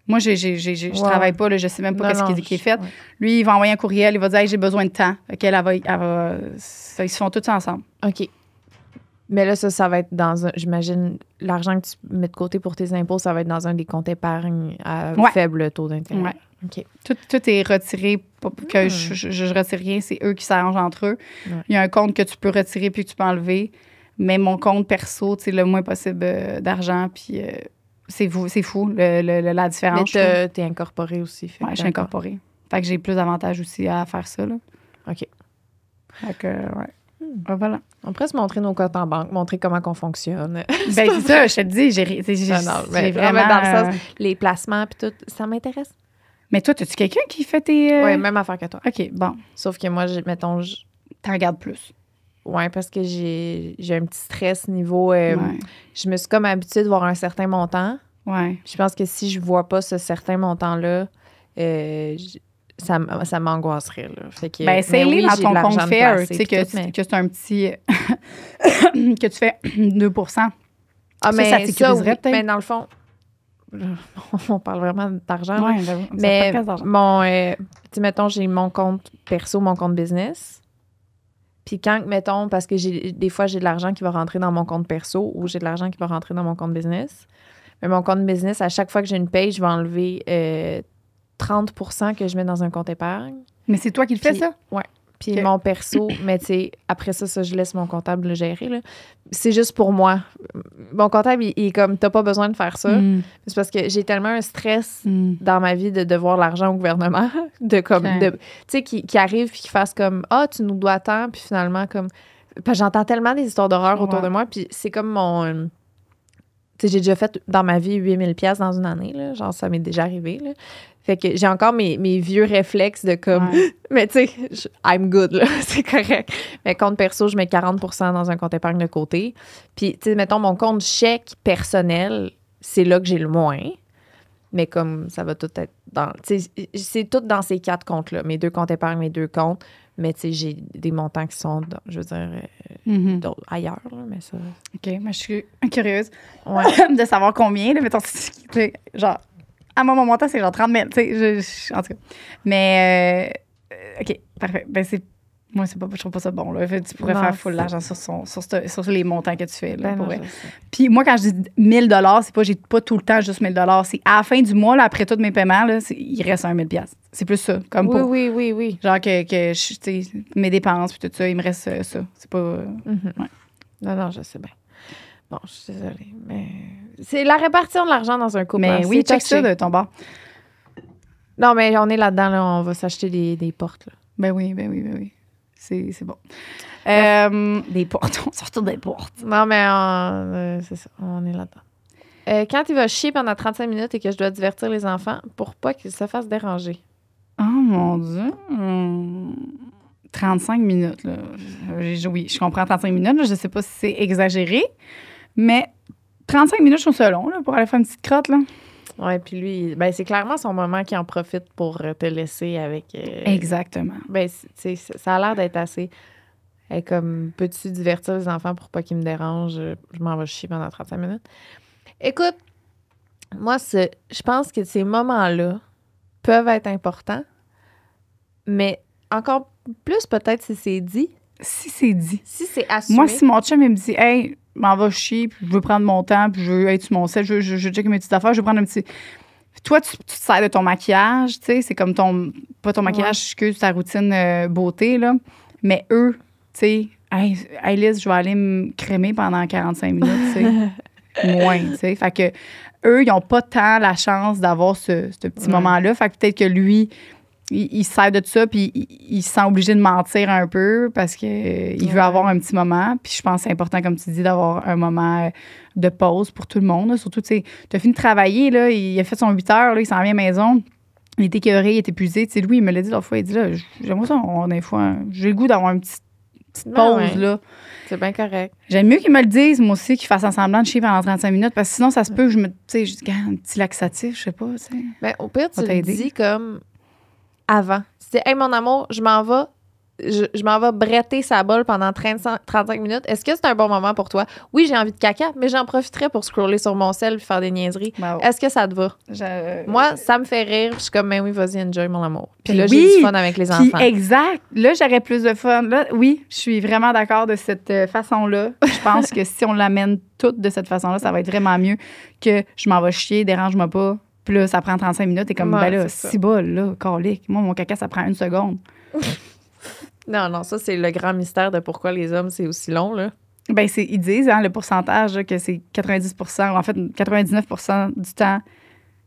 Moi, je travaille pas, là, je sais même pas Non, qu'est-ce qui est fait. ouais. Lui, il va envoyer un courriel, il va dire hey, j'ai besoin de temps. Fait qu'elle, ils se font tous ça ensemble. OK. Mais là, ça va être dans un... J'imagine, l'argent que tu mets de côté pour tes impôts, ça va être dans un des comptes épargne à Ouais. faible taux d'intérêt. Ouais. OK. Tout est retiré, pas que je retire rien, c'est eux qui s'arrangent entre eux. Ouais. Il y a un compte que tu peux retirer puis que tu peux enlever. Mais mon compte perso, tu sais, le moins possible d'argent, puis c'est fou la différence. Mais t'es incorporé aussi. Fait Ouais, que je suis incorporée. Fait que j'ai plus d'avantages aussi à faire ça, là. OK. Fait que, ouais. Ben, voilà. On pourrait se montrer nos comptes en banque, montrer comment qu'on fonctionne. Ben, c'est ça, je te le dis, j'ai Non, mais vraiment... dans le sens, les placements puis tout, ça m'intéresse. Mais toi, as-tu quelqu'un qui fait tes... Oui, même affaire que toi. OK, bon. Sauf que moi, mettons, T'en regardes plus. ouais, parce que j'ai un petit stress niveau... Ouais. Je me suis comme habituée de voir un certain montant. Ouais. Je pense que si je vois pas ce certain montant-là, ça m'angoisserait. Là. Fait que, Ben, c'est mais oui, dans j'ai ton de l'argent compte de Fair, placer tu sais, puis tout, mais- que c'est un petit... que tu fais 2 Ah, ça mais te ça, sécuriserait oui, peut-être? mais dans le fond, on parle vraiment d'argent. là. Ouais, j'avoue. Mais Ça fait mon, tu sais, mettons, j'ai mon compte perso, mon compte business. Puis quand, mettons, parce que des fois, j'ai de l'argent qui va rentrer dans mon compte perso ou j'ai de l'argent qui va rentrer dans mon compte business. Mais mon compte business, à chaque fois que j'ai une paye, je vais enlever 30 % que je mets dans un compte épargne. Mais c'est toi qui le fais, Puis- ça? Ouais. Puis Ok. mon perso, mais tu sais, après ça, je laisse mon comptable le gérer, là. C'est juste pour moi. Mon comptable, il est comme, t'as pas besoin de faire ça. C'est parce que j'ai tellement un stress dans ma vie de devoir l'argent au gouvernement, de comme, Ok. tu sais, qui arrive puis qui fasse comme, tu nous dois tant, puis finalement, comme, parce que j'entends tellement des histoires d'horreur autour Ouais. de moi, puis c'est comme mon... Tu sais, j'ai déjà fait dans ma vie 8000 pièces dans une année, là. Genre, ça m'est déjà arrivé, là. Fait que j'ai encore mes vieux réflexes de comme... Ouais. Mais tu sais, I'm good, là. C'est correct. Mais compte perso, je mets 40 dans un compte épargne de côté. Puis, tu sais, mettons, mon compte chèque personnel, c'est là que j'ai le moins. Mais comme ça va tout être dans... Tu sais, c'est tout dans ces 4 comptes-là. Mes 2 comptes épargne, mes 2 comptes. Mais tu sais, j'ai des montants qui sont, je veux dire, d'autres- ailleurs, là. Mais ça... OK, mais je suis curieuse Ouais. de savoir combien. Là, mettons, tu sais, genre, à mon montant, c'est genre 30 000. Tu sais, en tout cas. Mais, OK, parfait. Ben, moi, je trouve pas ça bon. Là. Fait, tu pourrais Non, faire full c'est- l'argent sur les montants que tu fais. Là, Ben pour non, vrai. je sais. Puis moi, quand je dis 1 000 c'est pas, j'ai pas tout le temps juste 1 000 c'est à la fin du mois, là, après tous mes paiements, là, il reste 1 000 C'est plus ça. Comme Oui, pour, oui. genre que tu sais, mes dépenses puis tout ça, il me reste ça. C'est pas... Mhm. Ouais. Non, je sais bien. Bon, je suis désolée, mais c'est la répartition de l'argent dans un couple. mais hein, oui, c'est check ça touché. de ton bord. Non, mais on est là-dedans, là, on va s'acheter des portes. Là. Ben oui. C'est bon. Des portes. On sort des portes. Non, mais c'est ça, on est là-dedans. Quand il va chier pendant 35 minutes et que je dois divertir les enfants, pour pas qu'ils se fassent déranger. Oh mon Dieu. 35 minutes, là. Oui, je comprends 35 minutes. Là. Je sais pas si c'est exagéré, mais 35 minutes, je trouve ça long, là, pour aller faire une petite crotte, là. Ouais, puis lui, ben, c'est clairement son moment qui en profite pour te laisser avec. Exactement. Ben, ça a l'air d'être assez. Comme, peux-tu divertir les enfants pour pas qu'ils me dérangent? Je m'en vais chier pendant 35 minutes. Écoute, moi, je pense que ces moments-là peuvent être importants, mais encore plus peut-être si c'est dit, Si c'est dit. si c'est assumé. Moi, si mon chum, il me dit, hey, m'en va chier, puis je veux prendre mon temps, puis je veux être sur mon sel, je check mes petites affaires, je veux prendre un petit. Toi, tu te sers de ton maquillage, tu sais, c'est comme pas ton maquillage, excuse, ta routine beauté, là. Mais eux, tu sais, hey, Liz, je vais aller me crémer pendant 45 minutes, tu sais. Moins, tu sais. Fait que eux, ils n'ont pas tant la chance d'avoir ce petit Ouais. moment-là. Fait que peut-être que lui, il se sert de ça, puis il se sent obligé de mentir un peu parce qu'il veut Ouais. avoir un petit moment. Puis je pense que c'est important, comme tu dis, d'avoir un moment de pause pour tout le monde. Là. Surtout, tu sais, tu as fini de travailler, là, il a fait son 8 heures, là, il s'en vient à la maison. Il était écœuré, il était épuisé. Tu sais, lui, il me l'a dit l'autre fois, il dit, là, j'aimerais ça, des fois, j'ai le goût d'avoir une petite Ben pause, ouais. là. C'est bien correct. J'aime mieux qu'ils me le disent, moi aussi, qu'ils fassent un semblant de chier pendant 35 minutes, parce que sinon, ça se peut que je me, tu sais, je dis, gars, un petit laxatif, je sais pas, tu sais. Ben, au pire, tu Va le t'aider. dis comme avant. Tu dis, hey, mon amour, je m'en vais. Je m'en vais bretter sa bolle pendant 35 minutes. Est-ce que c'est un bon moment pour toi? Oui, j'ai envie de caca, mais j'en profiterai pour scroller sur mon sel et faire des niaiseries. Ben, Est-ce que ça te va? Moi, ça me fait rire. Je suis comme, mais oui, vas-y, enjoy mon amour. Puis là, Ben j'ai oui! du fun avec les Puis, enfants. exact. Là, j'aurais plus de fun. Là, oui, je suis vraiment d'accord de cette façon-là. Je pense que si on l'amène toute de cette façon-là, ça va être vraiment mieux que je m'en vais chier, dérange-moi pas. Puis là, ça prend 35 minutes. Et comme, Ouais, ben là, c'est ça. 6 balles, là, calique. Moi, mon caca, ça prend 1 seconde. Non, ça, c'est le grand mystère de pourquoi les hommes, c'est aussi long, là. Ben, ils disent, hein, le pourcentage, là, que c'est 90 ou en fait, 99 du temps,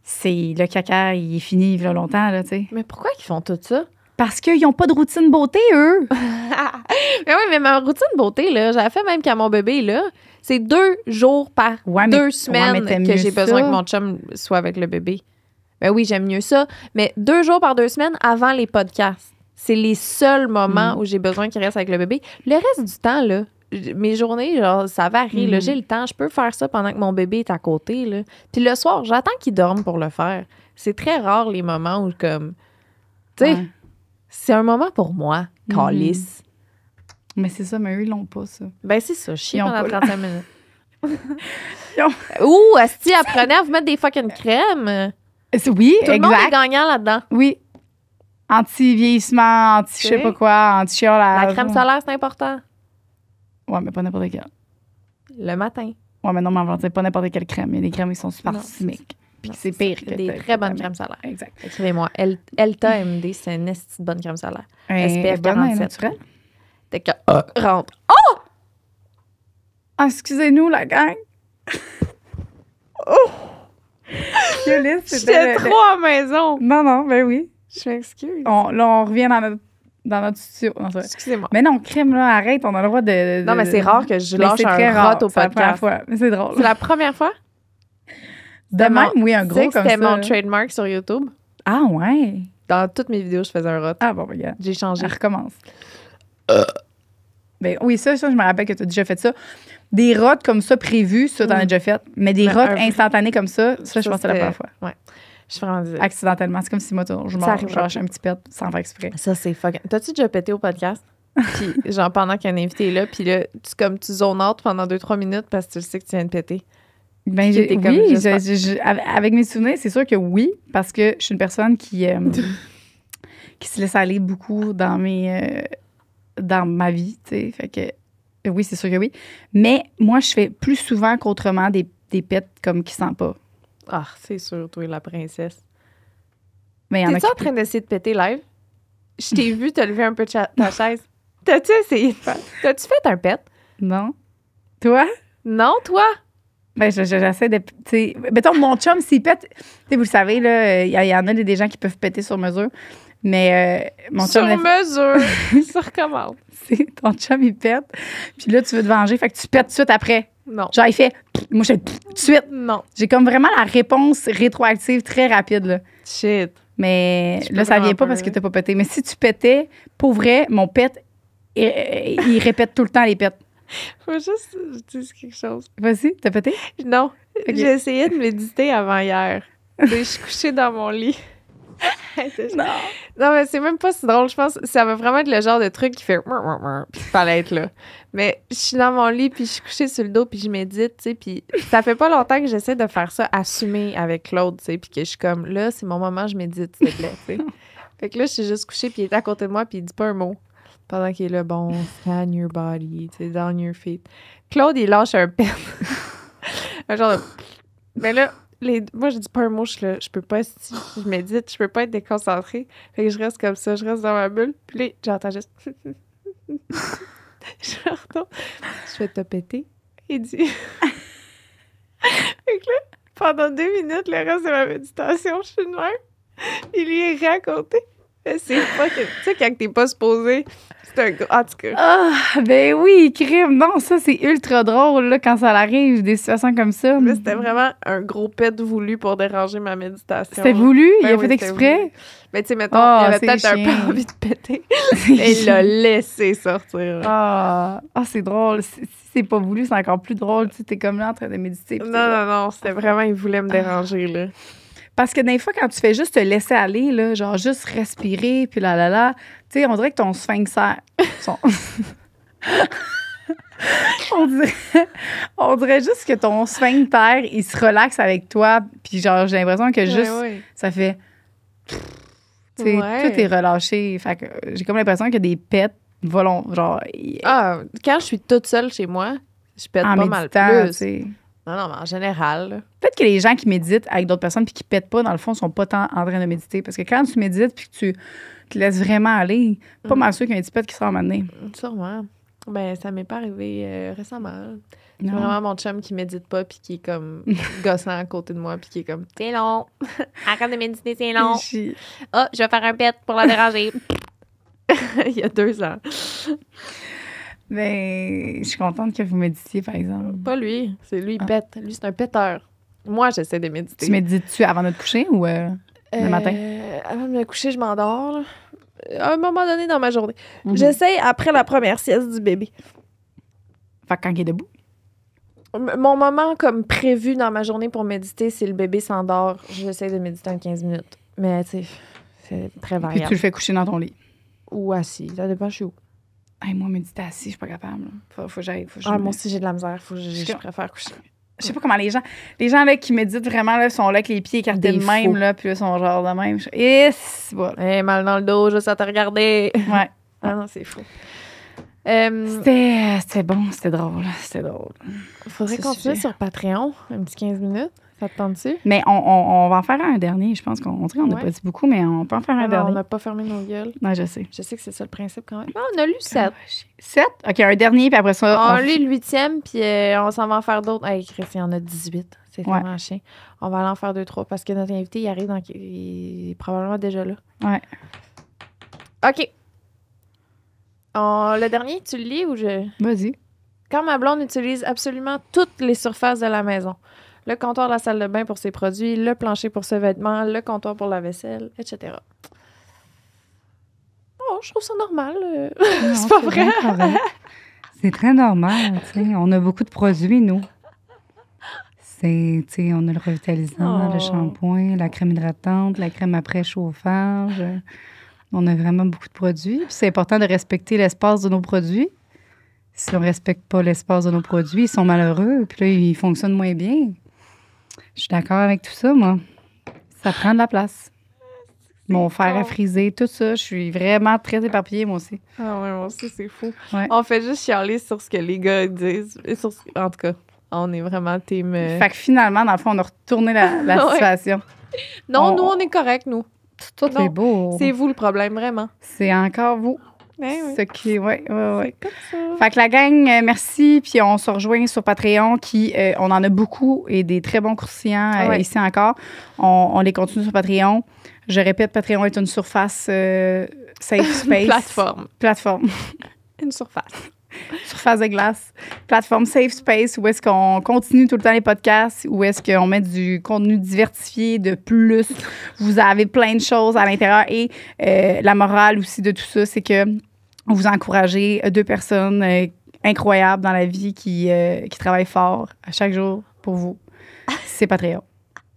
c'est le caca, il est fini, il y a longtemps, là, tu sais. Mais pourquoi ils font tout ça? Parce qu'ils n'ont pas de routine beauté, eux. Mais oui, mais ma routine beauté, là, j'avais fait même qu'à mon bébé, là, c'est 2 jours par Ouais, mais- 2 ouais, semaines mais t'aimes que mieux j'ai besoin ça. que mon chum soit avec le bébé. Ben oui, j'aime mieux ça. Mais 2 jours par 2 semaines avant les podcasts. C'est les seuls moments où j'ai besoin qu'il reste avec le bébé. Le reste du temps, là, mes journées, genre, ça varie. Là, j'ai le temps. Je peux faire ça pendant que mon bébé est à côté. Là. Puis le soir, j'attends qu'il dorme pour le faire. C'est très rare les moments où, comme, tu sais, Ouais. c'est un moment pour moi, calice. Mais c'est ça, mais eux, ils l'ont pas, ça. Ben, c'est ça. Je chie Ils ont pendant pas 35 minutes. Ils ont- Ouh, asti, apprenez à vous mettre des fucking crèmes. Oui, Tout le monde est exact. gagnant là-dedans. Oui. Anti-vieillissement, anti-je sais Tu pas sais. quoi, anti-chiolage. La crème solaire, c'est important. Ouais, mais pas n'importe quelle. Le matin. Ouais, mais non, mais on va dire pas n'importe quelle crème. Il y a des crèmes qui sont super Non, chimiques. Puis c'est pire que Des très bonnes crèmes solaires. Exact. Écrivez-moi. Elta MD, c'est une esti de bonne crème solaire. SPF bonne, 47. naturelle. T'es que rentre. Ah, excusez-nous, la gang. Là, J'étais trop à la maison. Non, ben oui. Je m'excuse. On revient dans notre studio. Non, c'est vrai. Excusez-moi. Mais non, crème, là, arrête, on a le droit de Non, mais c'est rare que je Mais lâche c'est un très rot rare, au c'est la première podcast. fois. Mais c'est drôle. C'est la première fois? De même, oui, un Tu sais gros que comme ça. c'était mon trademark sur YouTube. Ah, ouais. Dans toutes mes vidéos, je faisais un rot. Ah, bon, regarde. J'ai changé. Elle recommence. Ben oui, ça, je me rappelle que tu as déjà fait ça. Des rots comme ça prévus, ça, t'en as déjà fait. Mais des Mais rots un- instantanés comme ça, je pense que c'est la c'était- première fois. Ouais. Je suis vraiment désolée. Accidentellement. C'est comme si moi, je Ça arrive lâche un petit pet sans faire exprès. Ça, c'est fucking. T'as-tu déjà pété au podcast? Puis, genre, pendant qu'un invité est là, puis là, tu zones out pendant 2-3 minutes parce que tu le sais que tu viens de péter. Ben, Qui était comme oui, juste avec mes souvenirs, c'est sûr que oui, parce que je suis une personne qui se laisse aller beaucoup dans ma vie, tu sais. Fait que oui, c'est sûr que oui. Mais moi, je fais plus souvent qu'autrement des pets comme qui sentent pas. Ah, c'est sûr, toi, la princesse. Mais il y en a T'es-tu qui en train d'essayer de péter live? Je t'ai vu te lever un peu de ta chaise. T'as-tu essayé de faire? T'as-tu fait un pet? Non. Toi? Non, toi? Ben, j'essaie de. Tu sais, mettons, mon chum, s'il pète. Tu sais, vous le savez, là, il y en a des gens qui peuvent péter sur mesure. Mais mon Sur chum. mesure. Ça recommence. C'est ton chum, il pète. Puis là, tu veux te venger. Fait que tu pètes tout de suite après. Non. Genre, il fait. Moi, je fais tout de suite. Non. J'ai comme vraiment la réponse rétroactive très rapide, là. Shit. Mais Je peux là, ça vraiment vient pas pas, parce que là. t'as pas pété. Mais si tu pétais, pour vrai, mon pet, il répète tout le temps les pets. Faut juste que je dise quelque chose. Vas-y, t'as pété? Non. Ok. J'ai essayé de méditer avant hier. Je suis couchée dans mon lit. Non. Non, mais c'est même pas si drôle. Je pense que ça va vraiment être le genre de truc qui fait puis il fallait être là. Mais je suis dans mon lit, puis je suis couchée sur le dos, puis je médite, tu sais. Puis ça fait pas longtemps que j'essaie de faire ça assumé avec Claude, tu sais. Puis que je suis comme, là, c'est mon moment, je médite, s'il te plaît, tu sais. Fait que là, je suis juste couchée, puis il est à côté de moi, puis il dit pas un mot. Pendant qu'il est là, bon, scan your body, tu sais, down your feet. Claude, il lâche un pet. Un genre de. Mais là, moi, je dis pas un mot, je peux pas, je médite, je peux pas être déconcentrée. Fait que je reste comme ça, je reste dans ma bulle. Puis là, j'entends juste. Je retourne. Je fais t'as pété. Il dit. Fait que là, pendant 2 minutes, le reste de ma méditation, je suis de même. Puis lui, il rit à côté. C'est pas que. Tu sais, quand t'es pas supposé, c'est un gros. En tout cas. Ah, ben oui, crime. Non, ça, c'est ultra drôle, là, quand ça arrive, des situations comme ça. Là, c'était vraiment un gros pet voulu pour déranger ma méditation. C'était voulu? Ben Il a oui, fait c'était exprès? voulu. Mais tu sais, mettons, Ah, il avait c'est peut-être un chiant. peu envie de péter. Mais il l'a laissé sortir. Ah, c'est drôle. Si c'est pas voulu, c'est encore plus drôle. Tu sais, t'es comme là en train de méditer. puis t'es là. Non, c'était vraiment, il voulait me déranger, là. Parce que des fois, quand tu fais juste te laisser aller, là, genre juste respirer, puis là, tu sais, on dirait que ton sphincter. on dirait juste que ton sphincter, il se relaxe avec toi, puis genre, j'ai l'impression que juste, ça fait. Tu sais, Ouais. tout est relâché. Fait que j'ai comme l'impression qu'il y a des pets genre. Ah, quand je suis toute seule chez moi, je pète en pas mal méditant, tu plus. sais. Non, mais en général, là. Peut-être que les gens qui méditent avec d'autres personnes puis qui pètent pas, dans le fond, sont pas tant en train de méditer. Parce que quand tu médites puis que tu te laisses vraiment aller, pas mal sûr qu'il y a un petit pet qui sera emmené. Sûrement. Ben, ça m'est pas arrivé récemment. C'est Non. vraiment mon chum qui médite pas puis qui est comme gossant à côté de moi puis qui est comme c'est long. Arrête de méditer, c'est long. Ah, je vais faire un pet pour la déranger. Il y a 2 ans. Mais je suis contente que vous méditiez, par exemple. Pas lui, c'est lui, il Ah. pète. Lui, c'est un péteur. Moi, j'essaie de méditer. Tu médites-tu avant de te coucher ou le matin? Avant de me coucher, je m'endors. Là. À un moment donné dans ma journée. Mhm. J'essaie après la première sieste du bébé. Fait que quand il est debout? Mon moment comme prévu dans ma journée pour méditer, c'est le bébé s'endort. J'essaie de méditer en 15 minutes. Mais, tu sais, c'est très Puis variable. tu le fais coucher dans ton lit. Ou assis. Ça dépend, je suis où. Hey, moi, méditer assis, je suis pas capable. Là. Faut que j'aille. Faut que je Ah, me- moi aussi, j'ai de la misère. Je Je- préfère coucher. Je sais pas comment les gens là, qui méditent vraiment là, sont là avec les pieds écartés Des de même, fous. là, puis là, sont genre de même. Et c'est bon. Mal dans le dos, juste à te regarder. Ouais. Ah non, c'est fou. C'était bon, c'était drôle. C'était drôle. Faudrait ce continuer sujet. sur Patreon, un petit 15 minutes. Ça te tente-tu? Mais on va en faire un dernier. Je pense qu'on dirait qu'on n'a Ouais. pas dit beaucoup, mais on peut en faire un Non, on dernier. n'a pas fermé nos gueules. Ouais, je sais. Je sais que c'est ça le principe quand même. Non, on a lu 7. 7? OK, un dernier, puis après ça... On lit le 8e, puis on s'en va en faire d'autres. Hey, Chris, il y en a 18. C'est Ouais. vraiment chien. On va aller en faire 2-3 parce que notre invité, il arrive il est probablement déjà là. Ouais. OK. Le dernier, tu le lis ou je... Vas-y. Quand ma blonde utilise absolument toutes les surfaces de la maison. Le comptoir de la salle de bain pour ses produits, le plancher pour ses vêtements, le comptoir pour la vaisselle, etc. Oh, je trouve ça normal. Non, C'est pas vrai. bien correct. C'est très normal, tu sais. On a beaucoup de produits, nous. Tu sais, on a le revitalisant, Oh. le shampoing, la crème hydratante, la crème après chauffage. On a vraiment beaucoup de produits. Puis c'est important de respecter l'espace de nos produits. Si on ne respecte pas l'espace de nos produits, ils sont malheureux. Puis là, ils fonctionnent moins bien. Je suis d'accord avec tout ça, moi. Ça prend de la place. Mon fer à con. friser, tout ça. Je suis vraiment très éparpillée, moi aussi. Ah ouais, moi aussi, c'est fou. Ouais. On fait juste chialer sur ce que les gars disent. Et en tout cas, on est vraiment team... Fait que finalement, dans le fond, on a retourné la Ouais. situation. Non, on- nous, on est corrects, nous. Tout Non, est beau. C'est vous le problème, vraiment. C'est encore vous. Ben oui. Ce qui, ouais. C'est comme ça. Fait que la gang, merci. Puis on se rejoint sur Patreon, qui, on en a beaucoup et des très bons croustillants Ouais. ici encore. On les continue sur Patreon. Je répète, Patreon est une surface safe space. Plateforme. Une surface. Surface de glace. Plateforme safe space où est-ce qu'on continue tout le temps les podcasts, où est-ce qu'on met du contenu diversifié de plus. Vous avez plein de choses à l'intérieur. Et la morale aussi de tout ça, c'est que vous encouragez 2 personnes incroyables dans la vie qui travaillent fort à chaque jour pour vous. C'est Patreon.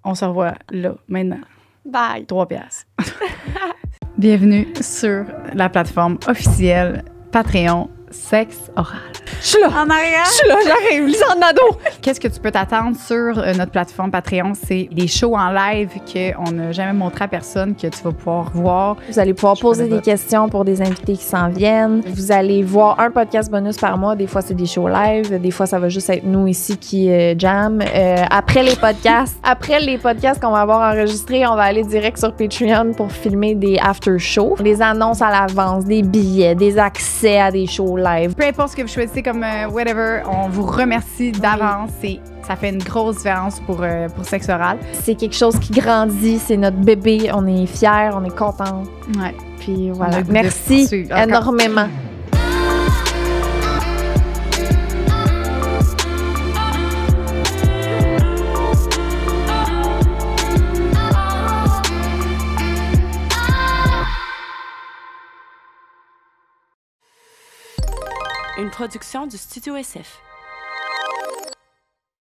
On se revoit là, maintenant. Bye. 3 piastres. Bienvenue sur la plateforme officielle Patreon Sexe Oral. Je suis là. En arrière! Je suis là, j'arrive. Lisanne Nadeau. Qu'est-ce que tu peux t'attendre sur notre plateforme Patreon? C'est des shows en live qu'on n'a jamais montré à personne, que tu vas pouvoir voir. Vous allez pouvoir Je poser connais des pas. questions pour des invités qui s'en viennent. Vous allez voir un podcast bonus par mois. Des fois, c'est des shows live. Des fois, ça va juste être nous ici qui jam. Après les podcasts qu'on va avoir enregistrés, on va aller direct sur Patreon pour filmer des after shows, des annonces à l'avance, des billets, des accès à des shows live. Peu importe ce que vous choisissez comme whatever, on vous remercie d'avance. Ça fait une grosse différence pour Sexe Oral. C'est quelque chose qui grandit. C'est notre bébé. On est fiers, on est contents. Ouais. Puis On a voilà. le goût de Merci poursuivre. Encore. énormément. Une production du Studio SF.